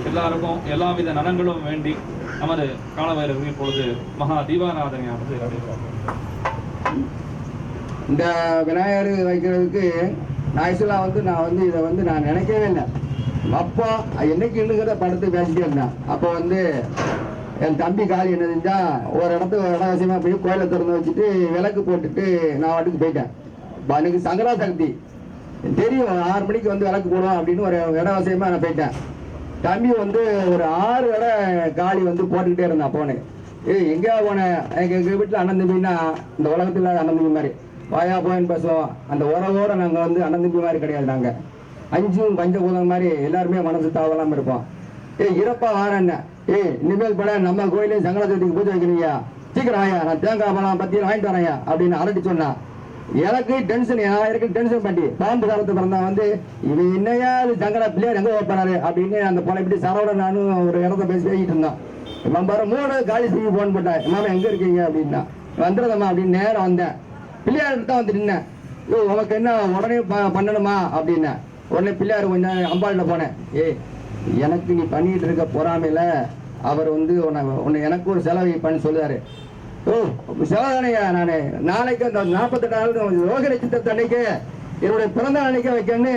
எல்லாருக்கும் எல்லா வித நலங்களும் வேண்டி நமது காலவைரவர் இப்பொழுது மகா தீபாராதனையானது இந்த விநாயகர் வைக்கிறதுக்கு ஆக்சுவலாக வந்து நான் இதை நான் நினைக்கவே இல்லை. அப்போ என்னைக்கு இன்னுங்கிறத படுத்து பேசிட்டே இருந்தேன். அப்போ என் தம்பி காலி என்ன செஞ்சா ஒரு இடவசியமாக போய் கோயிலை திறந்து வச்சுட்டு விளக்கு போட்டுட்டு நான் வாட்டுக்கு போயிட்டேன். எனக்கு சங்கரா சக்தி தெரியும், 6 மணிக்கு விளக்கு போடுவோம் அப்படின்னு ஒரு இடவசியமாக நான் போயிட்டேன். தம்பி ஒரு 6 காலி போட்டுக்கிட்டே இருந்தான். போனேன், எங்கேயா போனேன், எங்கள் வீட்டில் அண்ணன் தம்பின்னா இந்த உலகத்தில் அண்ணன் தம்பி மாதிரி வாயா போயின்னு பேசுவோம். அந்த உறவோட நாங்கள் அண்ணன் தம்பி மாதிரி கிடையாது. நாங்கள் 5 பஞ்சபூதம் மாதிரி எல்லாருமே மனசு தாவலாமல் இருப்போம். இறப்பா வாரண்ண, இனிமேல் பட நம்ம கோயிலையும் சங்கர சதுர்த்திக்கு பூஜை வைக்கிறீங்க, சீக்கிரம் ஆயா, நான் தேங்காய் பழம் பத்தியில் வாங்கிட்டு வரேன் அப்படின்னு அரட்டி சொன்னான். எனக்கு டென்ஷன், எனக்கு டென்ஷன் பண்ணி பாம்பு காலத்து பிறந்தா இவன் என்னையா சங்கரா பிள்ளையார் எங்கே வைப்பாரு அப்படின்னு அந்த போல இப்படி சரவோட நானும் ஒரு இடத்த பேசிட்டு இருந்தோம். நம்ம 3 காலி செய்ய போன் போட்டேன். மாமா எங்க இருக்கீங்க அப்படின்னா, வந்துடுறதம்மா அப்படின்னு நேரம் வந்தேன். பிள்ளையார் தான் வந்து நின்னேன். ஐயோ உனக்கு என்ன உடனே பண்ணணுமா அப்படின்னா, உடனே பிள்ளையார் கொஞ்சம் அம்பாள்கிட்ட போனேன். எனக்கு நீ பண்ணிட்டு இருக்க பொறாமையில அவர் வந்து உன்னை எனக்கு ஒரு செலவு பண்ணி சொல்லுவாரு. செலவுதானையா, நான் நாளைக்கு அந்த 48 நாள் ரோகிணி சித்திரத்தை அன்னைக்கு என்னுடைய பிறந்த அன்னைக்கு வைக்கன்னு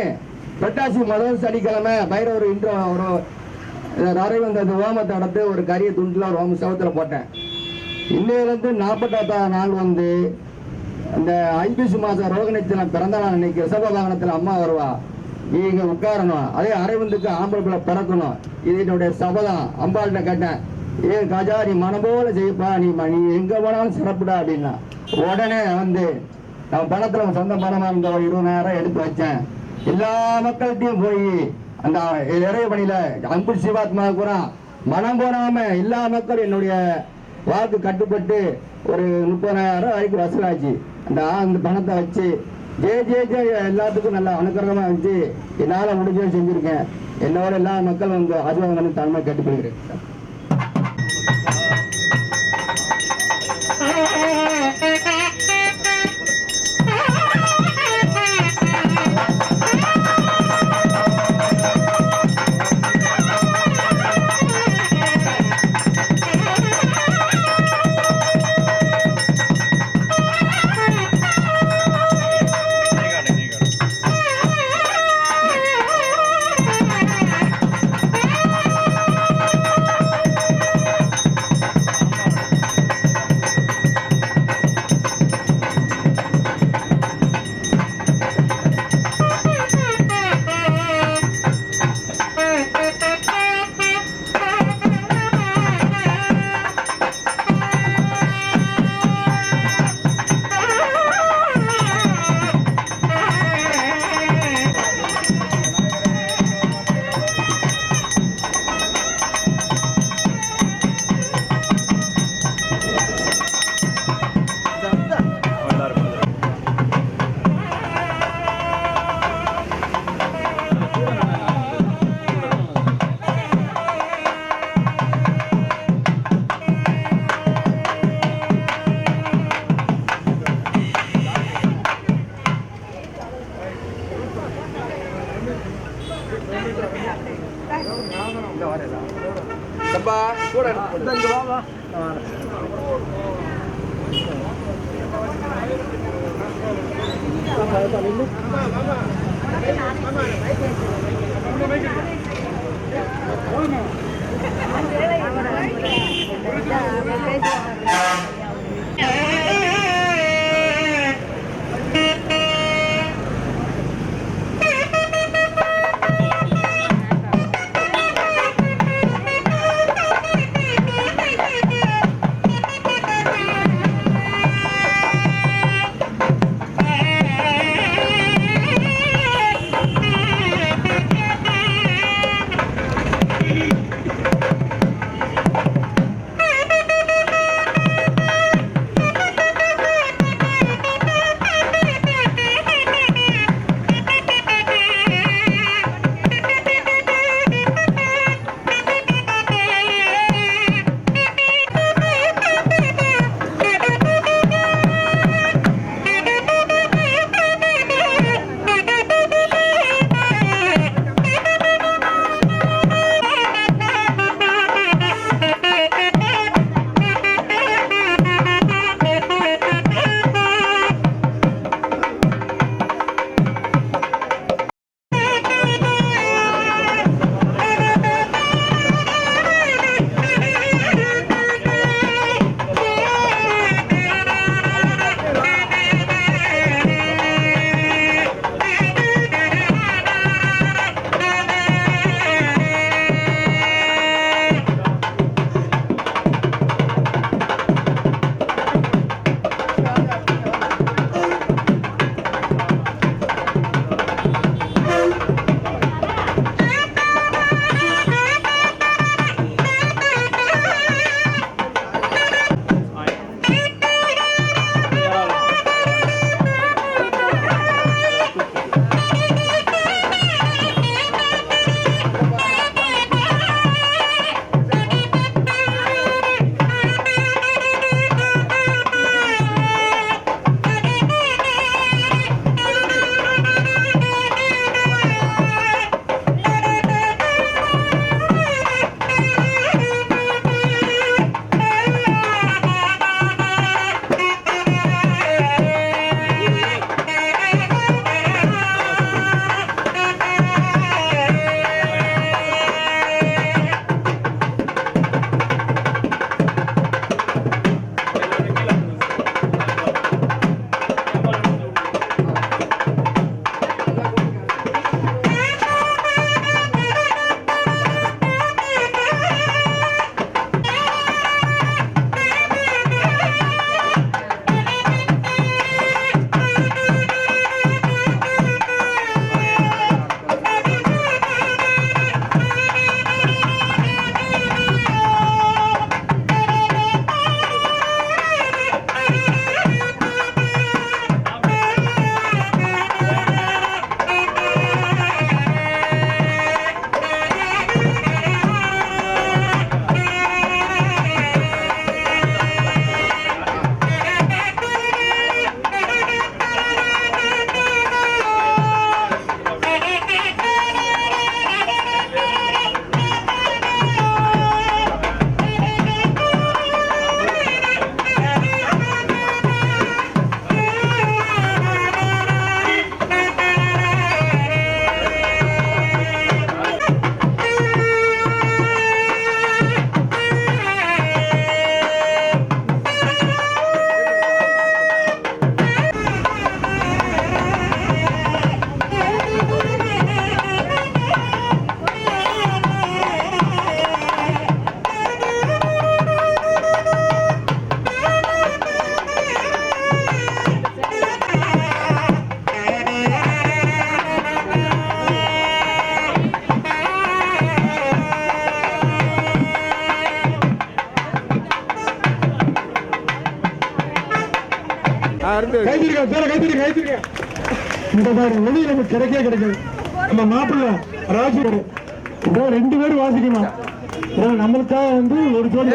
புரட்டாசி முதல் சனிக்கிழமை பைரவர் இன்று ஒரு நிறைய வந்து அந்த ஓமத்தை நடத்து ஒரு கரிய துண்டில் ஒரு ஓம சவத்தில் போட்டேன். இன்னையிலேருந்து 48 நாள் வந்து அந்த ஐப்பசி மாதம் ரோகிணித்தில் பிறந்த நாள் அன்னைக்கு ரிஷப வாகனத்தில் அம்மா வருவா. நீங்க உட்காரணும். அதே அரவிந்துக்கு ஆம்பளை பிள்ளை பிறக்கணும். இது என்னுடைய சபதம். அம்பாள்கிட்ட கேட்டேன், ஏன் காஜா நீ மனம் போல செய்யப்பா, நீ எங்க போனாலும் சிறப்புடா அப்படின்னா, உடனே வந்து நான் பணத்துல சொந்த பணமா இருந்த 20,000 எடுத்து வச்சேன். எல்லா மக்கள்கிட்டையும் போய் அந்த இறைய பணியில அம்பு சிவாத்மா கூட மனம் போனாம எல்லா மக்களும் என்னுடைய வாக்கு கட்டுப்பட்டு ஒரு 30,000 வரைக்கும் வசூலாச்சு. அந்த பணத்தை வச்சு எல்லாத்துக்கும் நல்லா அனுக்கிரகமா வச்சு என்னால முடிஞ்ச செஞ்சிருக்கேன். என்னோட எல்லா மக்கள் வந்து ஆசீர்வாதம் தன்மை கேட்டுக்கொள்கிறேன். கைத்திருக்க இந்த மாதிரி ஒளி நமக்கு கிடைக்காது. நம்ம மாப்பிள்ளை ராஜு 2 பேரும் வாசிக்கணும். நம்மளுக்காக ஒரு ஜோடி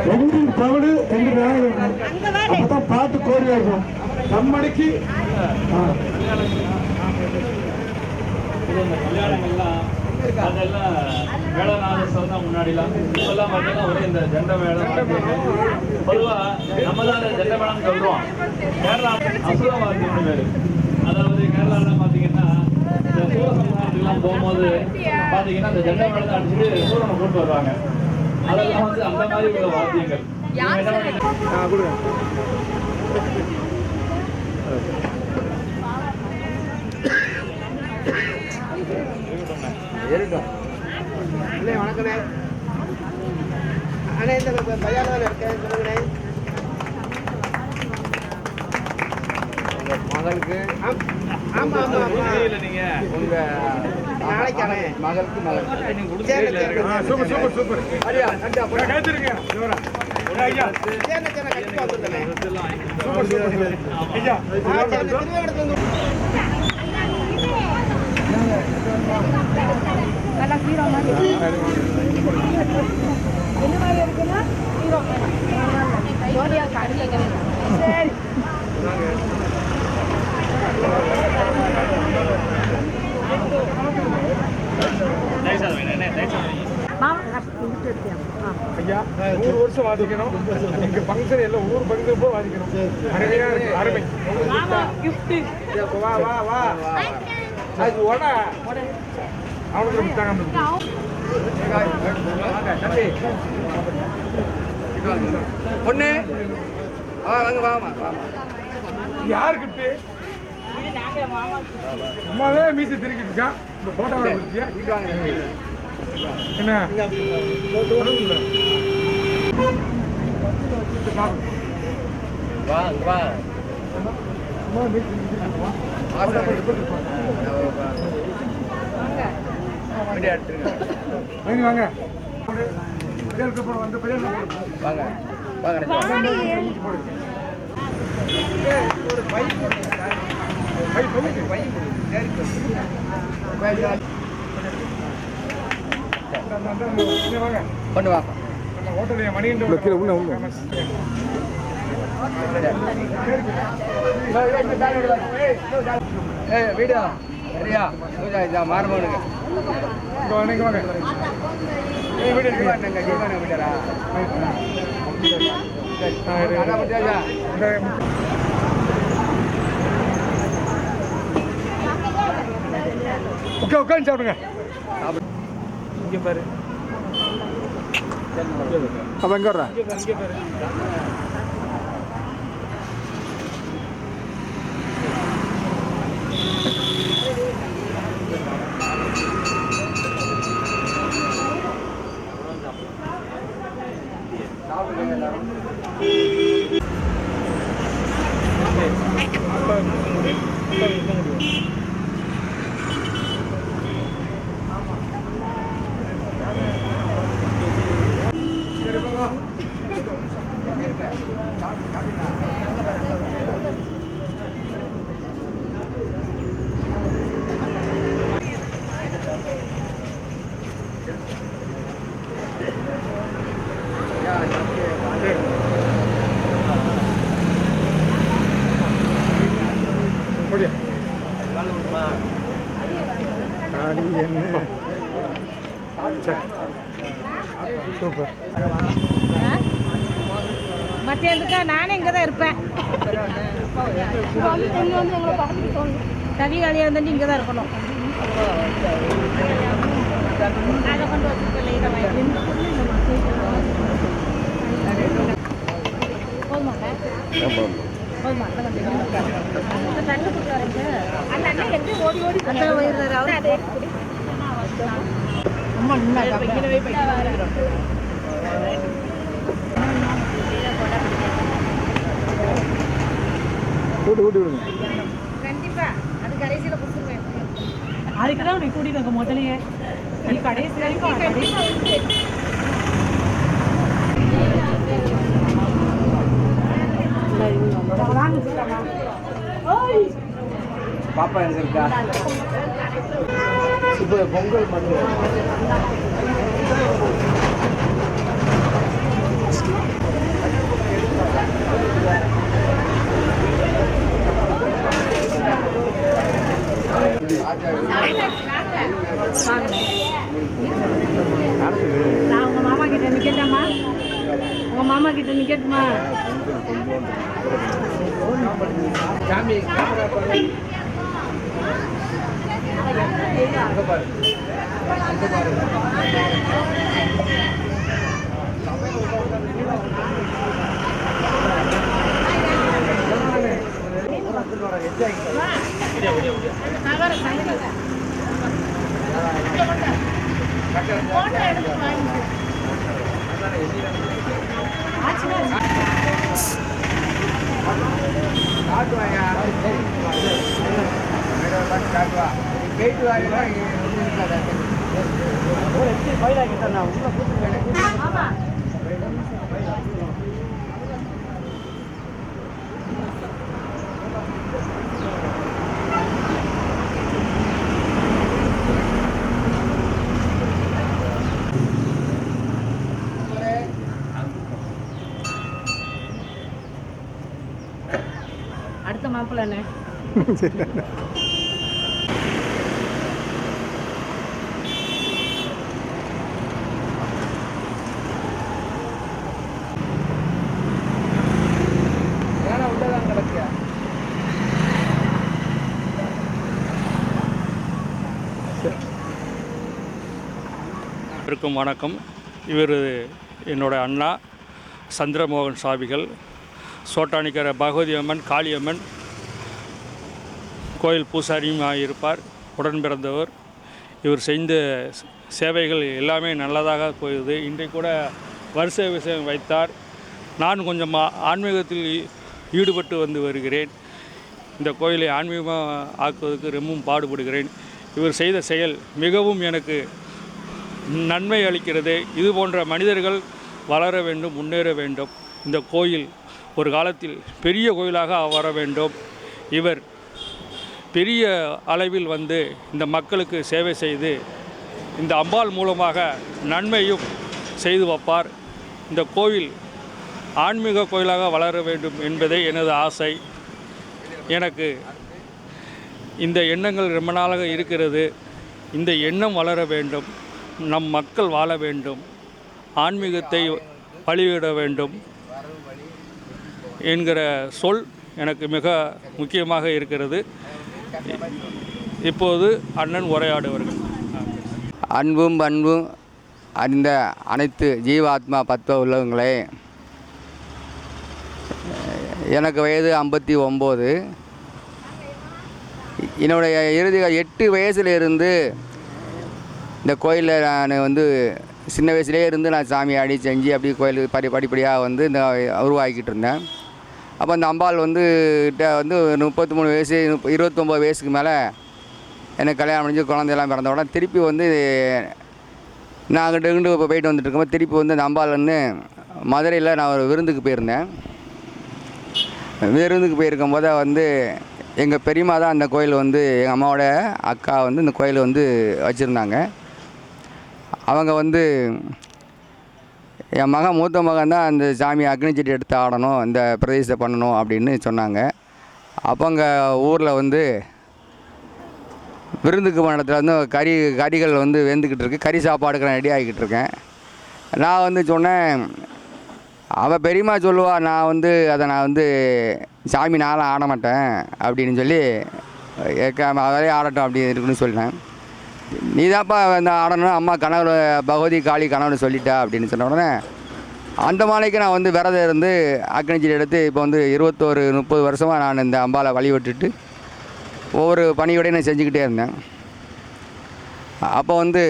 2 தவறு 2 நாள் அப்பதான் பாட்டு கோரியா இருக்கும். நம்மடிக்கு கல்யாணங்கள்லாம் அதெல்லாம் மேளநாதஸ்வரம் தான் முன்னாடிலாம். இப்பெல்லாம் பார்த்தீங்கன்னா ஒரே இந்த ஜெண்ட மேளம். பொதுவாக நம்ம தான் ஜெண்ட மேளம் சொல்கிறோம். கேரளா அசுரவாதின்னு பேர். அதாவது கேரளாலாம் பார்த்தீங்கன்னா இந்த சூரசம்ஹாரத்துக்குலாம் போகும்போது பார்த்தீங்கன்னா இந்த ஜெண்ட மேளத்தை அடிச்சுட்டு சூரனை கொண்டு வருவாங்க. அதெல்லாம் அந்த மாதிரி உள்ள வாத்தியங்கள். வணக்கண்ணே அண்ணே, இந்த பையானவில் இருக்கேன் சொல்லுங்கண்ணே. மகளுக்கு ஆமா நீங்க உங்க நாளைக்கானே மகளுக்கு மகள் சூப்பர் கைத்திருங்க கண்டிப்பா வந்துட்டேன். ஐயா நல்லா ஹீரோ மாதிரி என்ன மாதிரி இருக்குன்னா ஹீரோ ஜோடியா காட்டிங்க. சரி ஐயா 100 வருஷம் வாதிக்கணும். எங்க ஃபங்க்ஷன் எல்லாம் ஊர் ஃபங்க்ஷன் போய் வாதிக்கணும். அருமையா இருக்கு, அருமை. வா அது அவனுக்கு விட்டாங்க. பொண்ணு வாங்க வாமா யாருக்கு அம்மாவே மீசி திருக்கிட்டு இருக்கான். இந்த போட்டோ என்ன வாங்க கொண்டு வா. ஹோட்டல் மணிகண்ட வீடியோ சரியா பூஜா மாறுமோனுங்க வாங்க உட்காந்து சாப்பிடுங்க. இங்க பாரு அப்ப எங்க வர்ற சூப்பர். மத்தியானத்துக்கா நானே இங்கே தான் இருப்பேன். கவி காலியாக இருந்தாலும் இங்கே தான் இருக்கணும். அதை கொண்டு வச்சுருக்கேன். போதுமாங்க போதுமா தண்ணி கொடுத்து வரேங்க. அந்த அண்ணன் எங்கே ஓடி ஓடி அந்த போயிடுறாரு அவர். அதை அம்மா கூட்டி விடுங்க. கண்டிப்பா அது கடைசியில் கொடுத்துருவேன். அதுக்கு தான் உன்னை கூட்டிட்டு முதலையே நீ கடைசி வரைக்கும் பாப்பா எங்க இருக்கா? இப்போ பொங்கல் பண்ணுவோம். நான் உங்க மாமா கிட்ட நிக்கட்டாமா? உங்க மாமா கிட்ட நிக்கட்டுமா? சாமி கேமரா பாரு. அங்க பாரு. அங்க பாரு. காட்டுவாயா? காட்டுவா. போயிட்டு வாங்க. அடுத்த மாப்பிள்ளை இருக்கும் வணக்கம். இவர் என்னோட அண்ணா சந்திரமோகன் சாமிகள், சோட்டானிக்கரை பகவதி அம்மன் காளியம்மன் கோயில் பூசாரியுமாக இருப்பார். உடன் பிறந்தவர். இவர் செய்த சேவைகள் எல்லாமே நல்லதாக போகுது. இன்றைக்கு கூட வருஷ விஷயம் வைத்தார். நான் கொஞ்சம் ஆன்மீகத்தில் ஈடுபட்டு வந்து வருகிறேன். இந்த கோயிலை ஆன்மீகமாக ஆக்குவதற்கு ரொம்பவும் பாடுபடுகிறேன். இவர் செய்த செயல் மிகவும் எனக்கு நன்மை அளிக்கிறது. இது போன்ற மனிதர்கள் வளர வேண்டும், முன்னேற வேண்டும். இந்த கோயில் ஒரு காலத்தில் பெரிய கோயிலாக வர வேண்டும். இவர் பெரிய அளவில் வந்து இந்த மக்களுக்கு சேவை செய்து இந்த அம்பாள் மூலமாக நன்மையும் செய்து வைப்பார். இந்த கோயில் ஆன்மீக கோயிலாக வளர வேண்டும் என்பதே எனது ஆசை. எனக்கு இந்த எண்ணங்கள் ரொம்ப நாளாக இருக்கிறது. இந்த எண்ணம் வளர வேண்டும், நம் மக்கள் வாழ வேண்டும், ஆன்மீகத்தை வழிவிட வேண்டும் என்கிற சொல் எனக்கு மிக முக்கியமாக இருக்கிறது. இப்போது அண்ணன் உரையாடுவார்கள். அன்பும் பண்பும் அறிந்த அனைத்து ஜீவாத்மா பத்துவ உள்ளவங்களே, எனக்கு வயது 59. என்னுடைய இறுதி 8 வயசுலேருந்து இந்த கோயிலில் நான் வந்து சின்ன வயசுலேயே இருந்து நான் சாமி ஆடி செஞ்சு அப்படி கோயில் படிப்படியாக வந்து இந்த உருவாக்கிட்டு இருந்தேன். அப்போ அந்த அம்பாள் வந்து கிட்ட வந்து 33 வயசு 29 வயசுக்கு மேலே எனக்கு கல்யாணம் முடிஞ்சு குழந்தையெல்லாம் பிறந்த உடனே திருப்பி வந்து நான் அங்கிட்ட இங்கிட்டு இப்போ போயிட்டு வந்துட்டு இருக்கும்போது திருப்பி வந்து அந்த அம்பாள் வந்து மதுரையில் நான் ஒரு விருந்துக்கு போயிருந்தேன். விருந்துக்கு போயிருக்கும் போது வந்து எங்கள் பெரியம்மா தான் அந்த கோயில் வந்து எங்கள் அம்மாவோட அக்கா வந்து இந்த கோயில் வந்து வச்சுருந்தாங்க. அவங்க வந்து என் மகன் மூத்த மகன் தான் அந்த சாமி அக்னி சட்டி எடுத்து ஆடணும், இந்த பிரதிஷ்டை பண்ணணும் அப்படின்னு சொன்னாங்க. அப்போ அங்கே ஊரில் வந்து விருந்துக்கு போன இடத்துல வந்து கறிகள் வந்து வெந்துக்கிட்டு இருக்கு, கறி சாப்பாடுக்கு ரெடி ஆகிக்கிட்டு இருக்கேன். நான் வந்து சொன்னேன், அவள் பெரியம்மா சொல்லுவா, நான் வந்து அதை நான் வந்து சாமி நாளாக ஆட மாட்டேன் அப்படின்னு சொல்லி அவரே ஆடட்டும் அப்படி இருக்குன்னு சொல்லிட்டேன். நீ தான்ப்பா இந்த ஆடணும், அம்மா கனவு பகவதி காளி கனவுன்னு சொல்லிட்டா அப்படின்னு சொன்ன உடனே அந்த மாலைக்கு நான் வந்து விரதம் இருந்து அக்னிச்சட்டி எடுத்து இப்போ வந்து 21-30 வருஷமாக நான் இந்த அம்பாவை வழிபட்டுட்டு ஒவ்வொரு பணியோடையும் நான் செஞ்சுக்கிட்டே இருந்தேன். அப்போ வந்து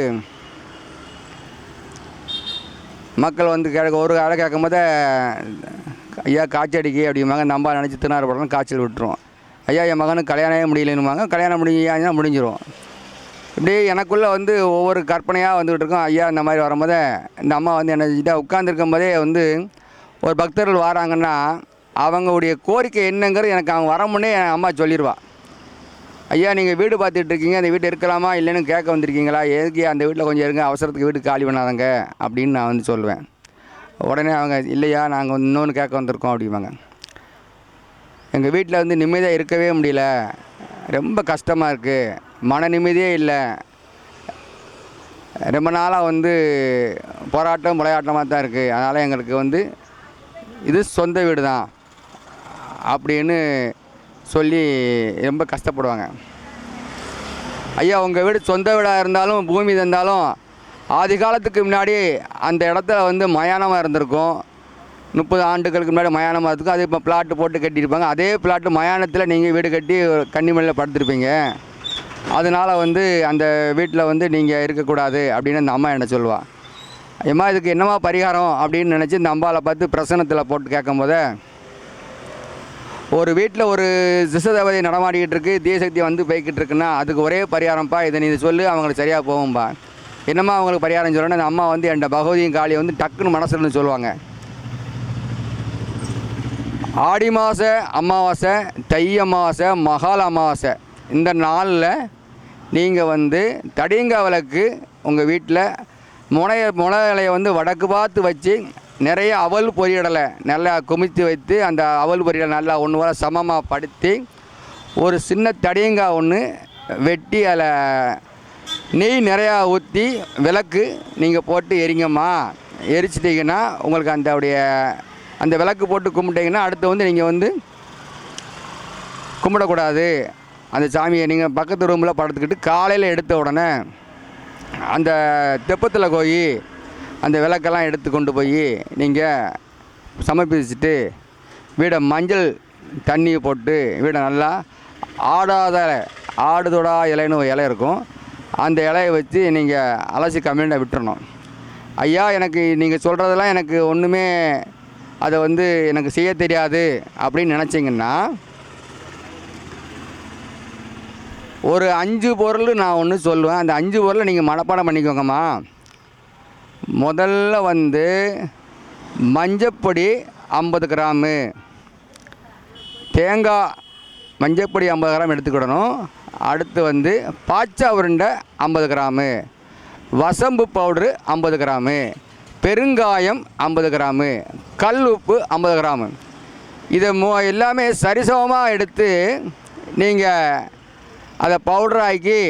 மக்கள் வந்து ஒரு ஆளை கேட்கும் போது ஐயா காய்ச்சல் அடிக்கி அப்படிம்பாங்க. நம்ப நினச்சி திணற போடணும், காய்ச்சல் விட்டுருவோம். ஐயா என் மகனுக்கு கல்யாணமே முடியலன்னுவாங்க. கல்யாணம் முடிஞ்சாங்கன்னா முடிஞ்சிடும். இப்படி எனக்குள்ளே வந்து ஒவ்வொரு கற்பனையாக வந்துக்கிட்டு இருக்கோம். ஐயா இந்த மாதிரி வரும்போதே இந்த அம்மா வந்து என்ன செஞ்சுட்டா உட்காந்துருக்கும் போதே வந்து ஒரு பக்தர்கள் வராங்கன்னா அவங்களுடைய கோரிக்கை என்னங்கிறது எனக்கு அவங்க வர முன்னே என் அம்மா சொல்லிடுவா. ஐயா நீங்கள் வீடு பார்த்துட்டு இருக்கீங்க, அந்த வீடு இருக்கலாமா இல்லைன்னு கேட்க வந்திருக்கீங்களா, எதுக்கு அந்த வீட்டில் கொஞ்சம் இருங்க, அவசரத்துக்கு வீடு காலி பண்ணாதங்க அப்படின்னு நான் வந்து சொல்லுவேன். உடனே அவங்க இல்லையா நாங்கள் வந்து இன்னொன்று கேட்க வந்திருக்கோம் அப்படிம்பாங்க. எங்கள் வீட்டில் வந்து நிம்மதியாக இருக்கவே முடியல, ரொம்ப கஷ்டமாக இருக்குது, மன நிம்மதியே இல்லை, ரொம்ப நாளாக வந்து விளையாட்டமாக தான் இருக்குது, அதனால் எங்களுக்கு வந்து இது சொந்த வீடு தான் அப்படின்னு சொல்லி ரொம்ப கஷ்டப்படுவாங்க. ஐயா உங்கள் வீடு சொந்த வீடாக இருந்தாலும் பூமி இருந்தாலும் ஆதி காலத்துக்கு முன்னாடி அந்த இடத்துல வந்து மயானமாக இருந்திருக்கும். 30 ஆண்டுகளுக்கு முன்னாடி மயானமாக இருக்கும். அது இப்போ பிளாட்டு போட்டு கட்டியிருப்பாங்க. அதே பிளாட்டு மயானத்தில் நீங்கள் வீடு கட்டி கன்னிமலையில் படுத்திருப்பீங்க. அதனால் வந்து அந்த வீட்டில் வந்து நீங்கள் இருக்கக்கூடாது அப்படின்னு அந்த அம்மா என்ன சொல்லுவாள். அம்மா இதுக்கு என்னம்மா பரிகாரம் அப்படின்னு நினச்சி இந்த அம்பாவை பார்த்து பிரசனத்தில் போட்டு கேட்கும்போதே, ஒரு வீட்டில் ஒரு சிசதேவதை நடமாடிக்கிட்டு இருக்குது, தீயசக்தி வந்து போய்கிட்டு இருக்குன்னா அதுக்கு ஒரே பரிகாரம்ப்பா, இதை நீ சொல்லு அவங்களுக்கு சரியாக போகும்பா. என்னம்மா அவங்களுக்கு பரிகாரம் சொல்லணும்னா அந்த அம்மா வந்து என் பகவதியும் காளியை வந்து டக்குன்னு மனசுலன்னு சொல்லுவாங்க. ஆடி மாத அமாவாசை, தை அமாவாசை, மகால அமாவாசை இந்த நாளில் நீங்கள் வந்து தடியங்காய் விளக்கு உங்கள் வீட்டில் முனை இலையை வந்து வடக்கு பார்த்து வச்சு நிறைய அவல் பொரியடலை நல்லா குமித்து வைத்து அந்த அவல் பொரியடலை நல்லா ஒன்று வர சமமாக படுத்தி ஒரு சின்ன தடியங்காய் ஒன்று வெட்டி அதில் நெய் நிறையா ஊற்றி விளக்கு நீங்கள் போட்டு எரிங்கம்மா. எரிச்சிட்டிங்கன்னா உங்களுக்கு அந்த விளக்கு போட்டு கும்பிட்டிங்கன்னா அடுத்து வந்து நீங்கள் வந்து கும்பிடக்கூடாது. அந்த சாமியை நீங்கள் பக்கத்து ரூமில் படுத்துக்கிட்டு காலையில் எடுத்த உடனே அந்த தெப்பத்தில் போய் அந்த விளக்கெல்லாம் எடுத்து கொண்டு போய் நீங்கள் சமர்ப்பிச்சுட்டு வீடை மஞ்சள் தண்ணி போட்டு வீடை நல்லா ஆடுதொடா இலைன்னு ஒரு இலை இருக்கும், அந்த இலையை வச்சு நீங்கள் அலசி கம்மியாக விட்டுறணும். ஐயா எனக்கு நீங்கள் சொல்கிறதெல்லாம் எனக்கு ஒன்றுமே அதை வந்து எனக்கு செய்ய தெரியாது அப்படின்னு நினச்சிங்கன்னா ஒரு 5 பொருள் நான் ஒன்று சொல்லுவேன். அந்த 5 பொருளை நீங்கள் மனப்பாடம் பண்ணிக்கோங்கம்மா. முதல்ல வந்து மஞ்சப்பொடி 50 கிராமு, தேங்காய் மஞ்சப்பொடி 50 கிராம் எடுத்துக்கிடணும். அடுத்து வந்து பாச்சா உருண்டை 50 கிராமு, வசம்பு பவுட்ரு 50 கிராமு, பெருங்காயம் 50 கிராமு, கல் உப்பு 50 கிராமு. இதை எல்லாமே சரிசமமாக எடுத்து நீங்கள் அதை பவுடராக்கி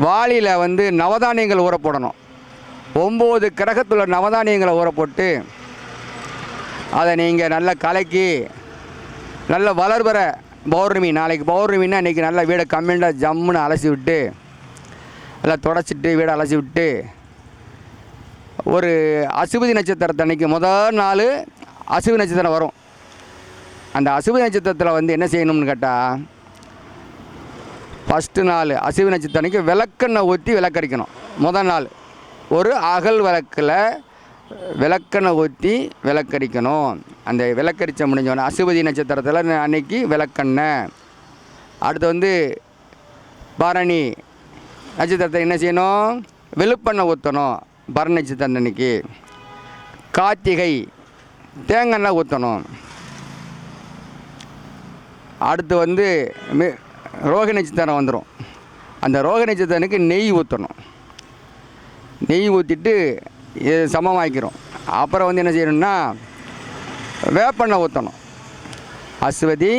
வாளியில் வந்து நவதானியங்கள் ஊற போடணும். 9 கிரகத்துள்ள நவதானியங்களை ஊற போட்டு அதை நீங்கள் நல்லா கலக்கி நல்ல வளர்வர பௌர்ணமி, நாளைக்கு பௌர்ணமின்னா இன்றைக்கி நல்லா வீடை கம்மியாக ஜம்முன்னு அலசி விட்டு நல்லா தொடச்சிட்டு வீடை அலசி விட்டு ஒரு அசுபதி நட்சத்திரத்தை அன்றைக்கி முதல் நாள் அசுபதி நட்சத்திரம் வரும். அந்த அசுபதி நட்சத்திரத்தில் வந்து என்ன செய்யணும்னு கேட்டால் ஃபஸ்ட்டு நாள் அசுபதி நட்சத்திரம் அன்றைக்கி விளக்கெண்ணெய் ஊற்றி விளக்கரிக்கணும். முதல் நாள் ஒரு அகல் விளக்கில் விளக்கெண்ணெய் ஊற்றி விளக்கரிக்கணும். அந்த விளக்கரிச்ச முடிஞ்சோடனே அசுபதி நட்சத்திரத்தில் அன்றைக்கி விளக்கெண்ணெய். அடுத்து வந்து பரணி நட்சத்திரத்தை என்ன செய்யணும், வெளுப்பெண்ணெய் ஊற்றணும் பரணி நட்சத்திரம் அன்றைக்கி. கார்த்திகை தேங்காய் ஊற்றணும். அடுத்து வந்து ரோஹி நட்சத்திரம் வந்துடும். அந்த ரோஹி நட்சத்திரனுக்கு நெய் ஊற்றணும். நெய் ஊற்றிட்டு சமமாக்கிறோம். அப்புறம் வந்து என்ன செய்யணும்னா வேப்பெண்ணெய் ஊற்றணும். அஸ்வதி,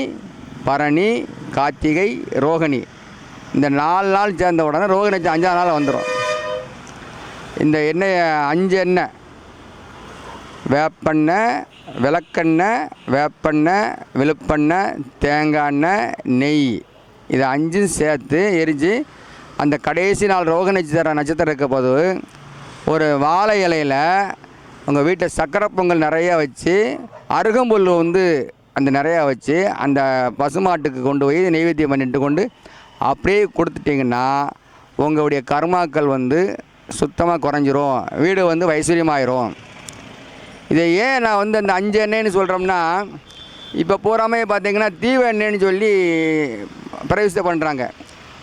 பரணி, கார்த்திகை, ரோகிணி இந்த 4 நாள் சேர்ந்த உடனே ரோஹி நட்சத்திரம் 5ஆம் நாள் வந்துடும். இந்த எண்ணெய் 5 எண்ணெய் வேப்பெண்ணெய், விளக்கெண்ணெய், வேப்பெண்ணெய், வெளுப்பெண்ணெய், தேங்காய் எண்ணெய், நெய் இது 5ம் சேர்த்து எரிஞ்சு அந்த கடைசி நாள் ரோக நட்சத்திரம் இருக்க போது ஒரு வாழை இலையில் உங்கள் வீட்டில் சக்கரை பொங்கல் நிறையா வச்சு அருகம்புல் வந்து அந்த நிறையா வச்சு அந்த பசுமாட்டுக்கு கொண்டு போய் நெய்வேத்தியம் பண்ணிட்டு கொண்டு அப்படியே கொடுத்துட்டிங்கன்னா உங்களுடைய கர்மாக்கள் வந்து சுத்தமாக குறைஞ்சிரும், வீடு வந்து ஐஸ்வர்யமாயிரும். இதை ஏன் நான் வந்து அந்த 5 எண்ணெய்ன்னு சொல்கிறோம்னா, இப்போ பூராமே பார்த்திங்கன்னா தீவ எண்ணெய்ன்னு சொல்லி பிரயோஜனம் பண்ணுறாங்க.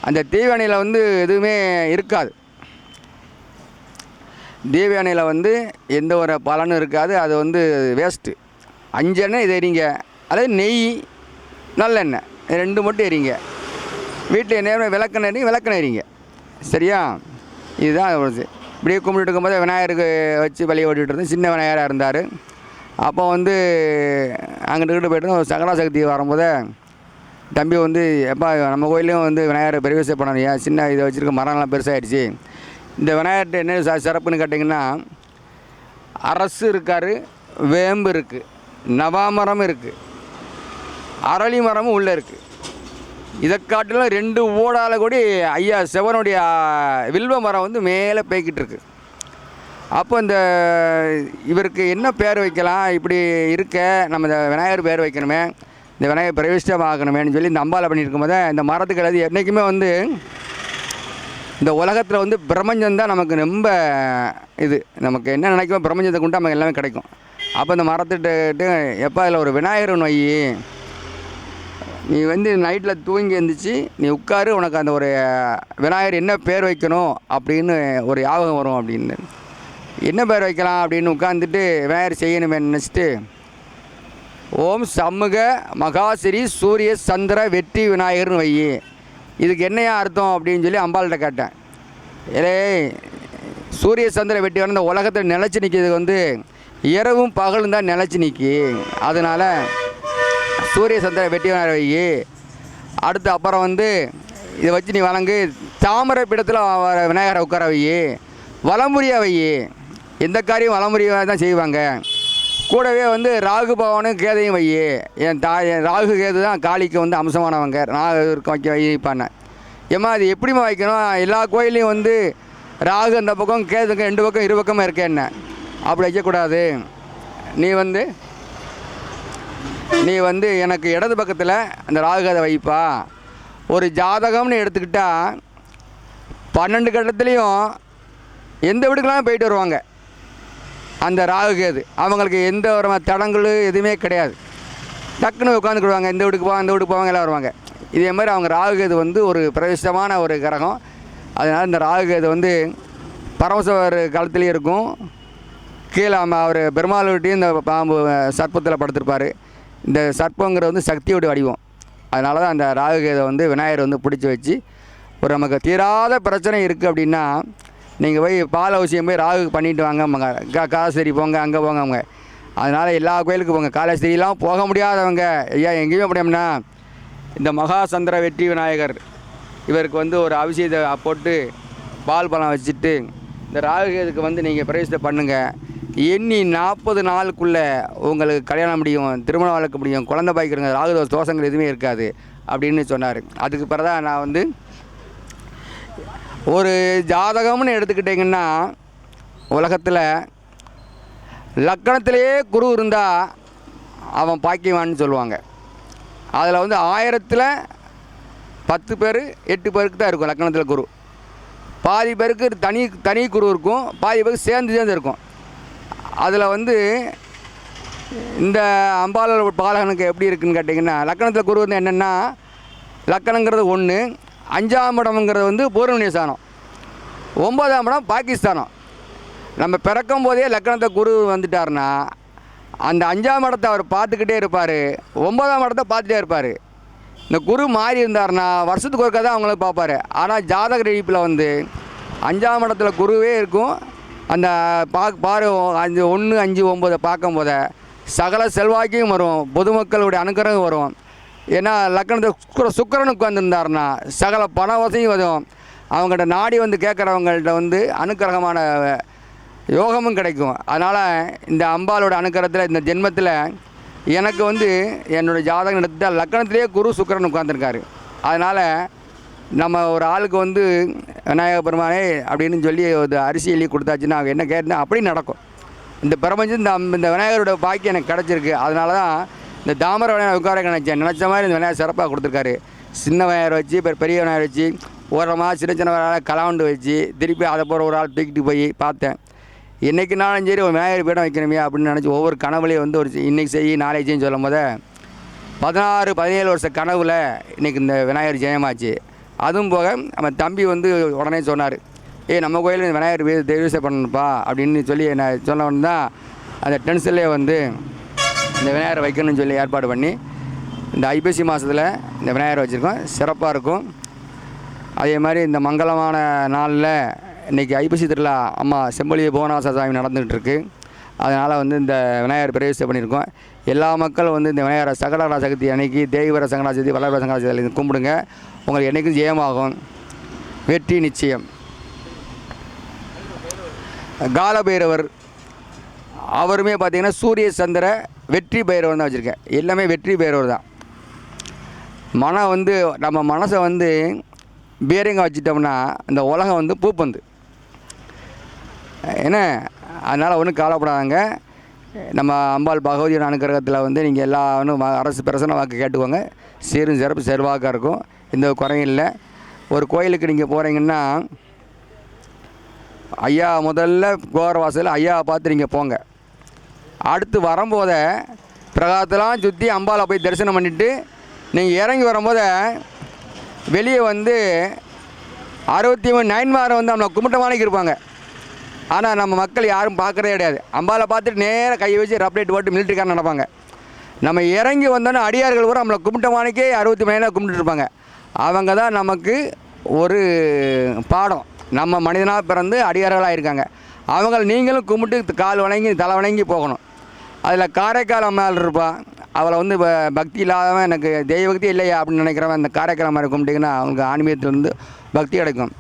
அந்த தீவ எண்ணெயில் வந்து எதுவுமே இருக்காது. தீவ எண்ணெயில் வந்து எந்த ஒரு பலனும் இருக்காது. அது வந்து வேஸ்ட்டு. 5 எண்ணெய் இது எரிங்க, அல்லது நெய் நல்லெண்ணெய் இது 2 மட்டும் எரிங்க. வீட்டில் நேரம் விளக்கெண்ணெய் விளக்கெண்ணெய் எரிங்க. சரியா? இதுதான் ஒரு இப்படியே கும்பிட்டு இருக்கும்போது விநாயகருக்கு வச்சு வழியை ஓட்டிகிட்டு இருந்தேன். சின்ன விநாயகராக இருந்தார். அப்போ வந்து அங்கிட்டு போய்ட்டு ஒரு சகலா சக்தி வரும்போது தம்பி வந்து எப்போ நம்ம கோயிலையும் வந்து விநாயகரை பெருவிசை பண்ணலையா, சின்ன இதை வச்சுருக்க மரம்லாம் பெருசாகிடுச்சு. இந்த விநாயகர்கிட்ட என்ன சிறப்புன்னு கேட்டிங்கன்னா, அரசு இருக்கார், வேம்பு இருக்குது, நவாமரம் இருக்குது, அரளி மரமும் உள்ளே இருக்குது. இதை காட்டிலும் 2 ஓடால கூடி ஐயா சிவனுடைய வில்வ மரம் வந்து மேலே பேய்கிட்டு இருக்கு. அப்போ இந்த இவருக்கு என்ன பேர் வைக்கலாம், இப்படி இருக்க நம்ம இந்த விநாயகர் பேர் வைக்கணுமே, இந்த விநாயகர் பிரவிஷ்டமாகணுமேனு சொல்லி இந்த அம்பாலை பண்ணியிருக்கும் போது இந்த மரத்துக்கு எழுதி என்றைக்குமே வந்து இந்த உலகத்தில் வந்து பிரபஞ்சம்தான் நமக்கு ரொம்ப இது, நமக்கு என்ன நினைக்குமோ பிரபஞ்சத்தை கொண்டு நமக்கு எல்லாமே கிடைக்கும். அப்போ இந்த மரத்துட்டு எப்போ அதில் ஒரு விநாயகர் வை, நீ வந்து நைட்டில் தூங்கி எழுந்திரிச்சு நீ உட்காரு, உனக்கு அந்த ஒரு விநாயகர் என்ன பேர் வைக்கணும் அப்படின்னு ஒரு ஞாபகம் வரும் அப்படின்னு. என்ன பேர் வைக்கலாம் அப்படின்னு உட்காந்துட்டு விநாயகர் செய்யணுமே நினச்சிட்டு ஓம் சண்முக மகாசிரி சூரிய சந்திர வெற்றி விநாயகர்னு வை. இதுக்கு என்னையா அர்த்தம் அப்படின்னு சொல்லி அம்பாள்கிட்ட கேட்டேன். ஏலே சூரிய சந்திர வெற்றி வந்து இந்த உலகத்தில் நிலச்சி நிற்கிறது வந்து இரவும் பகலும் தான் நிலச்சி நிற்கி, அதனால் சூரிய சந்திர வெட்டி விநாயகர் வை. அடுத்து அப்புறம் வந்து இதை வச்சு நீ வழங்கு, தாமரை பீடத்தில் விநாயகரை உட்கார வை, வலமுறையாக வை. எந்த காரியம் வலமுறையாக தான் செய்வாங்க. கூடவே வந்து ராகு பகவானும் கேதையும் வை. என் ராகு கேது தான் காளிக்கு வந்து அம்சமானவங்க, ராகு வைக்க வைப்பானே. ஏம்மா அது எப்படிமா வைக்கணும், எல்லா கோயிலையும் வந்து ராகு அந்த பக்கம் கேதுக்கு 2 பக்கம் 2 பக்கமாக இருக்கேன்ன, அப்படி வைக்கக்கூடாது. நீ வந்து எனக்கு இடது பக்கத்தில் அந்த ராகுகதை வைப்பா. ஒரு ஜாதகம்னு எடுத்துக்கிட்டால் 12 கட்டத்துலேயும் எந்த வீட்டுக்கெல்லாம் போயிட்டு வருவாங்க அந்த ராகுகேது. அவங்களுக்கு எந்த ஒரு தடங்கள் எதுவுமே கிடையாது. டக்குன்னு உட்காந்துக்கிடுவாங்க, இந்த வீட்டுக்கு போவாங்க இந்த வீட்டுக்கு போவாங்க எல்லாம் வருவாங்க. இதே மாதிரி அவங்க ராகுகேது வந்து ஒரு பிரதிஷ்டமான ஒரு கிரகம். அதனால் இந்த ராகுகேது வந்து பரமசிவர் காலத்துலேயும் இருக்கும், கீழே அவர் பெருமாள் வீட்டையும் இந்த பாம்பு சர்ப்பத்தில் படுத்திருப்பார். இந்த சர்ப்பங்கிறது வந்து சக்தியோட வடிவம். அதனால தான் அந்த ராகுகேதை வந்து விநாயகர் வந்து பிடிச்சி வச்சு ஒரு நமக்கு தீராத பிரச்சனை இருக்குது அப்படின்னா நீங்கள் போய் பால் அவசியம் போய் ராகு பண்ணிட்டு வாங்க, காலஸ்தேரி போங்க, அங்கே போங்க அவங்க. அதனால் எல்லா கோயிலுக்கும் போங்க. காலஸ்தேரிலாம் போக முடியாதவங்க ஐயா எங்கேயுமே முடியும்னா இந்த மகாசந்திர வெற்றி விநாயகர் இவருக்கு வந்து ஒரு அபிஷேகத்தை போட்டு பால் பழம் வச்சுட்டு இந்த ராகுகேதுக்கு வந்து நீங்கள் பிரவேசத்தை பண்ணுங்கள். எண்ணி 40 நாளுக்குள்ளே உங்களுக்கு கல்யாணம் முடியும், திருமணம் வளர்க்க முடியும், குழந்தை பாய்க்கிறங்க, ராகு தோஷங்கள் எதுவுமே இருக்காது அப்படின்னு சொன்னார். அதுக்கு பிறகுதான் நான் வந்து ஒரு ஜாதகம்னு எடுத்துக்கிட்டிங்கன்னா உலகத்தில் லக்கணத்திலேயே குரு இருந்தால் அவன் பாக்கியவான்னு சொல்லுவாங்க. அதில் வந்து 1000ல் 10 பேர் 8 பேருக்கு தான் இருக்கும் லக்கணத்தில் குரு. பாதி பேருக்கு தனி குரு இருக்கும், பாதி பேருக்கு சேர்ந்து இருக்கும். அதில் வந்து இந்த அம்பாளர் பாலகனுக்கு எப்படி இருக்குதுன்னு கேட்டிங்கன்னா, லக்கணத்தில் குரு வந்து என்னென்னா லக்கணங்கிறது 1, 5ஆம் இடம்ங்கிறது வந்து பூர்வநிய ஸ்தானம், 9ஆம் இடம் பாகிஸ்தானம். நம்ம பிறக்கும் போதே லக்கணத்தை குரு வந்துட்டார்னா அந்த 5ஆம் இடத்தை அவர் பார்த்துக்கிட்டே இருப்பார், 9ஆம் இடத்தை பார்த்துட்டே இருப்பார். இந்த குரு மாறி இருந்தார்னா வருஷத்துக்கு ஒருக்கா தான் அவங்களுக்கு பார்ப்பார். ஆனால் ஜாதக ரீதியில் வந்து 5ஆம் இடத்துல குருவே இருக்கும். அந்த பாரு 1, 5, 9 பார்க்கும் போத சகல செல்வாக்கியும் வரும், பொதுமக்களுடைய அனுக்கிரகம் வரும். ஏன்னா லக்கணத்தை சுக்கிரனுக்கு வந்திருந்தாருன்னா சகல பண வசதியும் வரும். அவங்கள்ட்ட நாடி வந்து கேட்குறவங்கள்ட்ட வந்து அனுக்கிரகமான யோகமும் கிடைக்கும். அதனால் இந்த அம்பாலோட அனுக்கிரகத்தில் இந்த ஜென்மத்தில் எனக்கு வந்து என்னோடய ஜாதகம் எடுத்துட்டால் லக்கணத்திலே குரு சுக்கிரன் உட்காந்துருக்காரு. அதனால் நம்ம ஒரு ஆளுக்கு வந்து விநாயக பெருமானே அப்படின்னு சொல்லி ஒரு அரிசி எழுதி கொடுத்தாச்சுன்னா அவங்க என்ன கேட்டால் அப்படி நடக்கும். இந்த பிரபஞ்சம் இந்த விநாயகரோட பாக்கி எனக்கு கிடச்சிருக்கு. அதனால தான் இந்த தாமரை விநாயகர் உட்கார நினச்ச மாதிரி இந்த விநாயகர் சிறப்பாக கொடுத்துருக்காரு. சின்ன விநாயகர் வச்சு பெரிய விநாயகர் வச்சு ஓரமாக சின்ன விநாயகர் கலவுண்டு வச்சு திருப்பி அதை போகிற ஒரு ஆள் தூக்கிட்டு போய் பார்த்தேன். என்றைக்குனாலும் சரி ஒரு விநாயகர் பீடம் வைக்கணுமே அப்படின்னு நினச்சி ஒவ்வொரு கனவுலையும் வந்து ஒரு இன்றைக்கி செய் நாளைக்கு செய்யும் சொல்லும் போது 16-17 வருஷ கனவில் இன்றைக்கி இந்த விநாயகர் ஜெயமாச்சு. அதுவும் போக நம்ம தம்பி வந்து உடனே சொன்னார், நம்ம கோயிலில் விநாயகர் தேவசை பண்ணணுப்பா அப்படின்னு சொல்லி என்ன சொன்னவன் தான் அந்த டென்ஷன்லேயே வந்து இந்த விநாயகரை வைக்கணும்னு சொல்லி ஏற்பாடு பண்ணி இந்த ஐப்பசி மாதத்தில் இந்த விநாயகரை வச்சுருக்கோம். சிறப்பாக இருக்கும். அதே மாதிரி இந்த மங்களமான நாளில் இன்றைக்கி ஐப்பசி திருவிழா அம்மா செம்பொலி புவனாச சாமி நடந்துகிட்டு இருக்குது. அதனால் வந்து இந்த விநாயகர் பிரவேசம் பண்ணியிருக்கோம். எல்லா மக்களும் வந்து இந்த விநாயகரை சகடகரா சக்தி அன்னைக்கு தேய்வர சங்கடா சக்தி வல்லவர சங்கடா சக்தி கும்பிடுங்க. உங்களுக்கு என்றைக்கும் ஜெயமாகும், வெற்றி நிச்சயம். காலபைரவர் அவருமே பார்த்திங்கன்னா சூரிய சந்திர வெற்றி பைரவர் தான் வச்சுருக்கேன். எல்லாமே வெற்றி பைரவர் தான். மனம் வந்து நம்ம மனசை வந்து பேரிங்க வச்சிட்டோம்னா இந்த உலகம் வந்து பூப்பந்து ஏன்னா அதனால் ஒன்றும் கவலைப்படாதாங்க. நம்ம அம்பாள் பகவதியோட அனுக்கிரகத்தில் வந்து நீங்கள் எல்லா அரசு பிரசன வாக்கு கேட்டுக்கோங்க. சீரும் சிறப்பு செல்வாக்காக இருக்கும். எந்த குறையும் இல்லை. ஒரு கோயிலுக்கு நீங்கள் போகிறீங்கன்னா ஐயா முதல்ல கோரவாசலில் ஐயாவை பார்த்து நீங்கள் போங்க. அடுத்து வரும்போத பிரகாரத்தெல்லாம் சுற்றி அம்பாவை போய் தரிசனம் பண்ணிவிட்டு நீங்கள் இறங்கி வரும்போது வெளியே வந்து 63 நயன்மாரை வந்து நம்மளை கும்பிட்டமானிக்கு இருப்பாங்க. ஆனால் நம்ம மக்கள் யாரும் பார்க்குறதே கிடையாது. அம்பாவை பார்த்துட்டு நேராக கையை வச்சு ரப்லேட் போட்டு மிலிட்ரிக்காரன் நடப்பாங்க. நம்ம இறங்கி வந்தோன்னே அடியார்கள் கூட நம்மளை கும்பிட்டமானிக்கே 63 கும்பிட்டு இருப்பாங்க. அவங்க தான் நமக்கு ஒரு பாடம். நம்ம மனிதனாக பிறந்து அடியார்களாக இருக்காங்க. அவங்கள நீங்களும் கும்பிட்டு கால் வணங்கி தலை வணங்கி போகணும். அதில் காரைக்கால் அம்மாள் இருப்பாள். அவளை வந்து பக்தி இல்லாதவன் எனக்கு தெய்வ பக்தி இல்லையா அப்படின்னு நினைக்கிறவன் அந்த காரைக்கால் அம்மா கும்பிட்டிங்கன்னா அவங்களுக்கு ஆன்மீகத்திலேருந்து பக்தி கிடைக்கும்.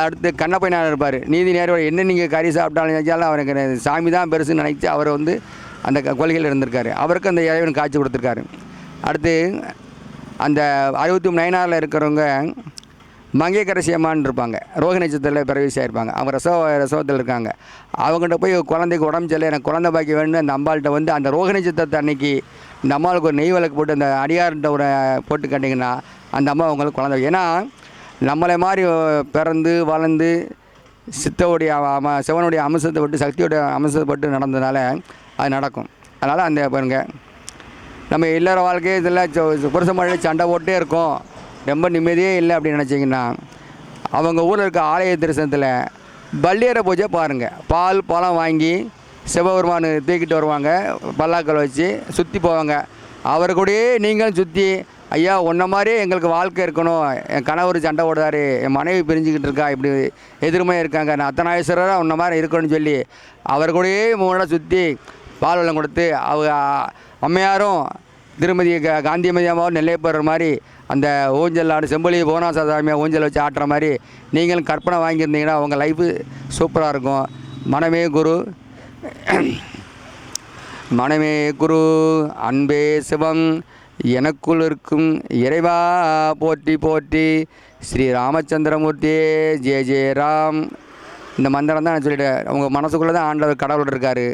அடுத்து கண்ணப்பையனார் இருப்பார். நீதி நேரோட என்ன நீங்கள் கறி சாப்பிட்டாலும் நினைச்சாலும் அவருக்கு சாமி தான் பெருசுன்னு நினைச்சி அவர் வந்து அந்த கொள்கையில் இருந்திருக்காரு. அவருக்கு அந்த இறைவன் காட்சி கொடுத்துருக்காரு. அடுத்து அந்த 63 நயனாரில் இருக்கிறவங்க மங்கையக்கரசி அம்மான்னு இருப்பாங்க. ரோஹி நட்சத்திரத்தில் பிரவேசியாக இருப்பாங்க. அவங்க ரசவத்தில் இருக்காங்க. அவங்ககிட்ட போய் குழந்தைக்கு உடம்பு சரியில்லை, எனக்கு குழந்தை பாக்கி வேணும்னு அந்த அம்பாள்கிட்ட வந்து அந்த ரோஹி நட்சத்திரத்தை அன்னைக்கு இந்த அம்மாவுக்கு ஒரு நெய் விளக்கு போட்டு அந்த அடியார்கிட்ட ஒரு போட்டு கட்டிங்கன்னா அந்த அம்மா அவங்களுக்கு குழந்தை. ஏன்னா நம்மளை மாதிரி பிறந்து வளர்ந்து சித்தோடைய சிவனுடைய அம்சத்தை பட்டு சக்தியோடைய அம்சத்தை பட்டு நடந்ததுனால அது நடக்கும். அதனால் அந்த பாருங்க நம்ம இல்லற வாழ்க்கையே இதில் புருஷ மழையில் சண்டை போட்டே இருக்கோம், ரொம்ப நிம்மதியே இல்லை அப்படின்னு நினச்சிங்கன்னா அவங்க ஊரில் இருக்க ஆலய தரிசனத்தில் பல்லியரை பூஜை பாருங்கள். பால் பழம் வாங்கி சிவபெருமான் தூக்கிட்டு வருவாங்க. பல்லாக்கள் வச்சு சுற்றி போவாங்க. அவர் கூடயே நீங்களும் சுற்றி ஐயா உன்ன மாதிரியே எங்களுக்கு வாழ்க்கை இருக்கணும், என் கணவர் சண்டை ஓடுதாரு, என் மனைவி பிரிஞ்சுக்கிட்டு இருக்கா, இப்படி எதிர்மையாக இருக்காங்க, நான் அத்தனாயஸ்வரராக உன்ன மாதிரி இருக்கணும்னு சொல்லி அவர் கூடயே மூணாக சுற்றி பால் வெள்ளம் கொடுத்து அவங்க அம்மையாரும் திருமதி காந்தியமதி அம்மாவும் நெல்லையப்படுற மாதிரி அந்த ஊஞ்சல் ஆடு செம்பொலி புவனாச சாமியாக ஊஞ்சல் வச்சு ஆட்டுற மாதிரி நீங்களும் கற்பனை வாங்கியிருந்தீங்கன்னா உங்கள் லைஃபு சூப்பராக இருக்கும். மனமே குரு மனமே குரு அன்பே சிவம் எனக்குள் இருக்கும் இறைவா போற்றி போற்றி ஸ்ரீ ராமச்சந்திரமூர்த்தியே ஜெய ஜெய ராம். இந்த மந்திரம் தான் நான் சொல்லிட்டேன். உங்கள் மனசுக்குள்ளே தான் ஆண்டவர் கடவுள் இருக்கார்.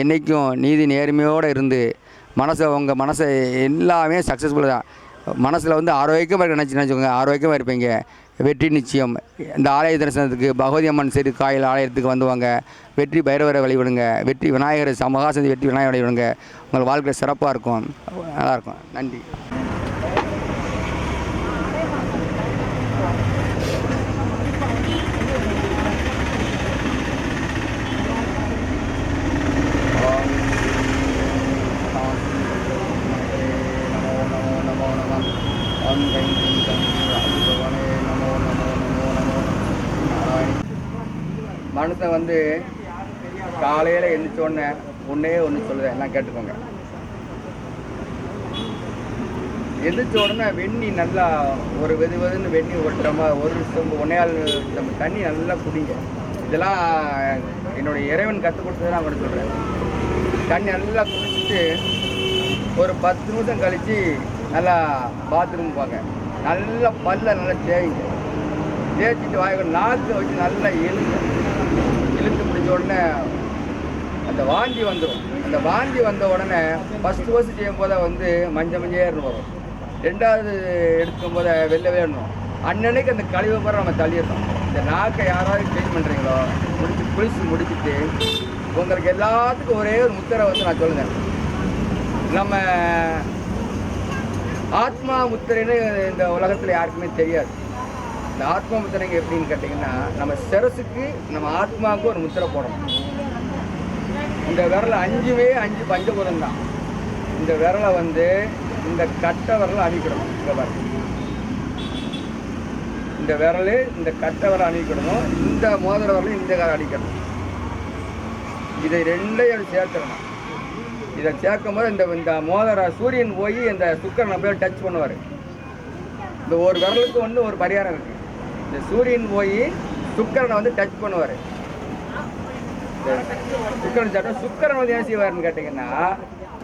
என்றைக்கும் நீதி நேர்மையோடு இருந்து உங்கள் மனசை எல்லாமே சக்ஸஸ்ஃபுல்லாக தான். மனசில் வந்து ஆரோக்கியமாக நினச்சிக்கோங்க, ஆரோக்கியமாக இருப்பீங்க, வெற்றி நிச்சயம். இந்த ஆலய தரிசனத்துக்கு பகவதி அம்மன் சரி காயில் ஆலயத்துக்கு வந்துவாங்க. வெற்றி பைரவரை வழிபடுங்க, வெற்றி விநாயகரை மகாசந்தி வெற்றி விநாயகரை வழிபடுங்க. உங்கள் வாழ்க்கை சிறப்பாக இருக்கும், நல்லாயிருக்கும். நன்றி. மனுஷன் வந்து காலையில் எழுந்திரிச்சோடனே ஒன்றே ஒன்று சொல்லுவேன், எல்லாம் கேட்டுக்கோங்க. எழுந்திரிச்ச உடனே வெந்நி நல்லா ஒரு வெதுன்னு வெந்நி ஒட்டுறமா ஒரு சொம்பு 1.5 தண்ணி நல்லா குடிங்க. இதெல்லாம் என்னுடைய இறைவன் கற்றுக் கொடுத்தது நான் கூட சொல்கிறேன். தண்ணி நல்லா குடிச்சிட்டு ஒரு 10 நிமிஷம் கழித்து நல்லா பாத்ரூம் போங்க. நல்லா பல்ல நல்லா தேய்ங்க. தேய்ச்சிட்டு வாங்க நாக்கு வச்சு நல்லா இழுத்து முடிஞ்ச உடனே அந்த வாந்தி வந்துடும். அந்த வாந்தி வந்த உடனே ஃபஸ்ட்டு செய்யும் போது வந்து மஞ்சேர்னு வரும். 2வது எடுக்கும் போது வெள்ளணும். அன்னன்னைக்கு அந்த கழிவை போகிற நம்ம தள்ளிடணும். இந்த நாக்கை யாராவது க்ளீன் பண்ணுறீங்களோ குளிச்சு முடிச்சுட்டு உங்களுக்கு எல்லாத்துக்கும் ஒரே ஒரு முத்திரை வந்து நான் சொல்லுங்கள். நம்ம ஆத்மா முத்திரைன்னு இந்த உலகத்தில் யாருக்குமே தெரியாது. இந்த ஆத்மா முத்திரைங்க எப்படின்னு கேட்டிங்கன்னா நம்ம சிரசுக்கு நம்ம ஆத்மாவுக்கு ஒரு முத்திரை போடணும். இந்த விரல் 5 பஞ்சபூதம் தான். இந்த விரலை வந்து இந்த கட்டை விரலை அணிக்கிடணும். இங்கே பாருங்க, இந்த விரல் இந்த கட்டை விரலை அணிக்கிடணும், இந்த மோதிர விரல் இந்த அணிக்கணும். இதை ரெண்டையும் சேர்த்துக்கணும். இதை சேர்க்கும் போது இந்த மோதிர சூரியன் போய் இந்த சுக்கரனை போய் டச் பண்ணுவார். இந்த ஒரு விரலுக்கு வந்து ஒரு பரிகாரம் இருக்குது. இந்த சூரியன் போய் சுக்கரனை வந்து டச் பண்ணுவார். சுக்கரன் சாட்டம் சுக்கரன் வந்து ஏன் செய்வார்னு கேட்டிங்கன்னா,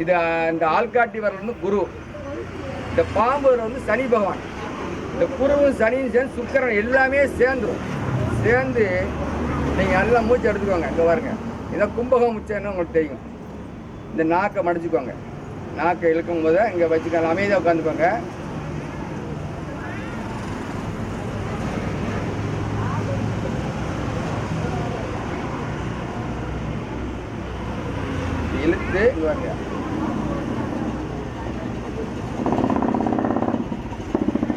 இது இந்த ஆள்காட்டி விரல் வந்து குரு, இந்த பாம்பு வந்து சனி பகவான். இந்த குருவும் சனியும் சேர்ந்து சுக்கரன் எல்லாமே சேர்ந்து நீங்கள் நல்லா மூச்சு எடுத்துக்கோங்க. இங்கே பாருங்க, இதை கும்பகம் முச்சன்னு உங்களுக்கு தெரியும். இந்த நாக்கை மடிச்சுக்கோங்க. நாக்கை இழுக்கும் போது இங்கே வச்சுக்கோங்க, அமைதியாக உட்காந்துக்கோங்க. இழுத்து இங்கே வாங்க.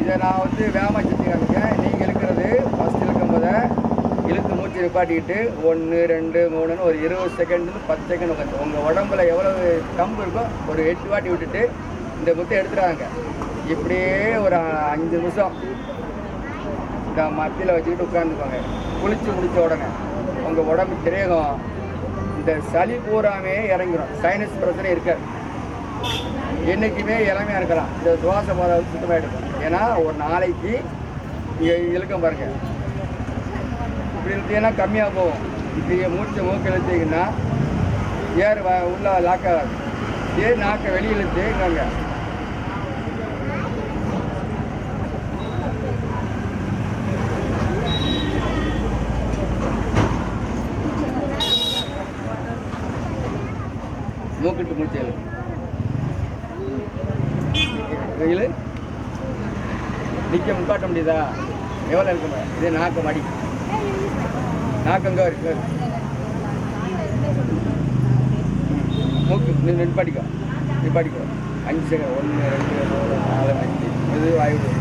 இதை நான் வந்து வேகமாக செஞ்சுக்காங்க. நீங்கள் இழுக்கிறது ஃபஸ்ட் இழுக்கும் போது இழுத்து மூச்சு நிப்பாட்டிக்கிட்டு 1 2 3ன்னு ஒரு 20 செகண்ட்னு 10 செகண்ட் உட்காந்து உங்கள் உடம்புல எவ்வளவு கம்பு இருக்கோ ஒரு 8 வாட்டி விட்டுட்டு இந்த முட்டை எடுத்துடாங்க. இப்படியே ஒரு 5 நிமிஷம் இந்த மத்தியில் வச்சுக்கிட்டு உட்காந்துக்கோங்க. குளிச்சு முடிச்ச உடனே உங்கள் உடம்பு திரேகம் இந்த சளி பூராமே இறங்கிடும். சைனஸ் பிரச்சனை இருக்காது. என்றைக்குமே இளமையாக இருக்கலாம். இந்த சுவாச பாதை சுத்தமாக எடுக்கும். ஏன்னா ஒரு நாளைக்கு இங்கே இழுக்கம் பாருங்கள், இப்படி இழுத்தீங்கன்னா கம்மியாக போகும். இப்படி மூக்கு இழுத்தீங்கன்னா ஏர் உள்ள லாக் ஆகாது. இதே நாக்கை வெளியே இழுத்துங்க. மூக்கிட்டு மூச்சு வெயில் நிற்க முக்காட்ட முடியுதா? எவ்வளோ இருக்குமா? இதே நாக்கு மடி, நாக்கங்க இருக்கு. மூக்கு நிப்பாட்டிக்கோ 5 செகண்ட். 1 2 3 4 5 இது வாய்வு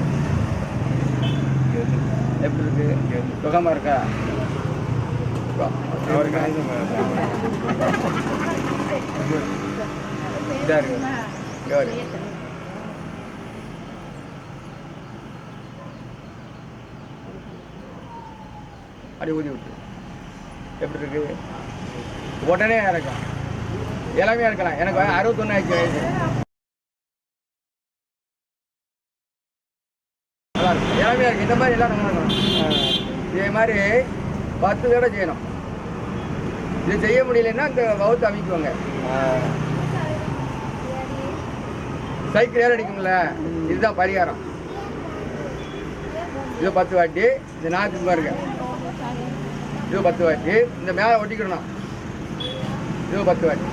எப்படி இருக்கு? சுகமாக இருக்கா? இதாக இருக்கு. அப்படி ஊதி விட்டு எப்படி இருக்கு? உடனே இறக்கும். இளமையாக இருக்கலாம். எனக்கு 61 ஆயிடுச்சு வயசு. நல்லா இருக்கும், இளமையாக இருக்குது. இந்த மாதிரி எல்லாம் நம்ம இதே மாதிரி 10 தடவை செய்யணும். இது செய்ய முடியலன்னா இந்த வவுத்து அமைக்குவாங்க. சைக்கிள் ஏற அடிக்கும்ல, இதுதான் பரிகாரம். இது 10 வாட்டி. இந்த நாக்கு பாருங்க, இது 10 வாட்டி. இந்த மேலே ஒட்டிக்கிடணும், இது 10 வாட்டி.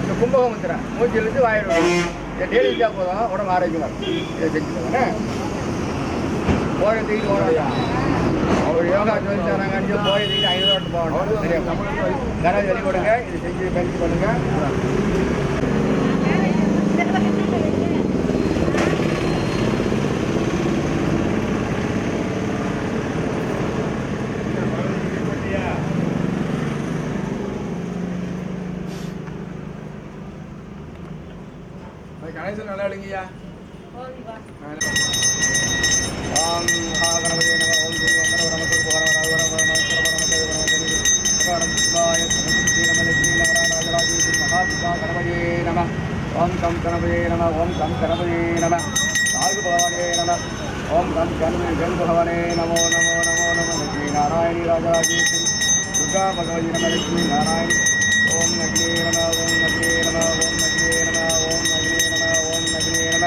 இந்த கும்பகம் முத்திரை மூச்சு இழுத்து வாயிடும். இதை டெய்லி செஞ்சா போதும், உடம்பு ஆரோக்கியமாக இருக்கும். இதை செஞ்சுக்கோங்க. போய் தூக்கிட்டு போகணும். அவர் யோகா சொல்லி தராங்க. போய் தூக்கிட்டு 500 வாட்டு போகணும். சரியா? கனவு வெளி கொடுங்க. இது செஞ்சு பயிற்சி பண்ணுங்க. கணேசன் நல்லா எடுங்கய்யா. ஓம் மகாகணபதி நம. ஓம் ஸ்ரீ வந்தன நமக்கு மகாபிதா கணபதி நம. ஓம் கம் கணபதி நம. ஓம் கம் கணபதி நம. நாகு பகவானே நம. ஓம் கம் கணபதி ஜென் பகவானே நமோ நமோ நமோ நம. லட்சுமி நாராயணி ராஜராஜேஸ்வரி துர்கா பகவதி நம. லட்சுமி நாராயணி. ஓம் அக்னே நம. ஓம் அக்னே நம. ஓம் அக்னே நம. ஓம் அக்னே நம. ஓம் அக்னே நம.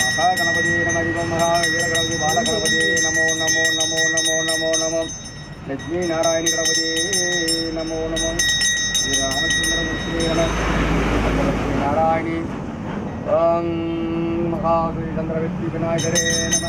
மகாகணபதி நம. திவம் மகா வீரகணபதி பாலகணபதி நமோ நமோ நமோ நமோ நமோ நமோ. லட்சுமி நாராயணி கணபதி நமோ நமோ. ஸ்ரீ ராமச்சந்திரமூர்த்தி நம. லட்சுமி நாராயணி. ஓம் மகா ஸ்ரீ சந்திரவெற்றி விநாயகரே நம.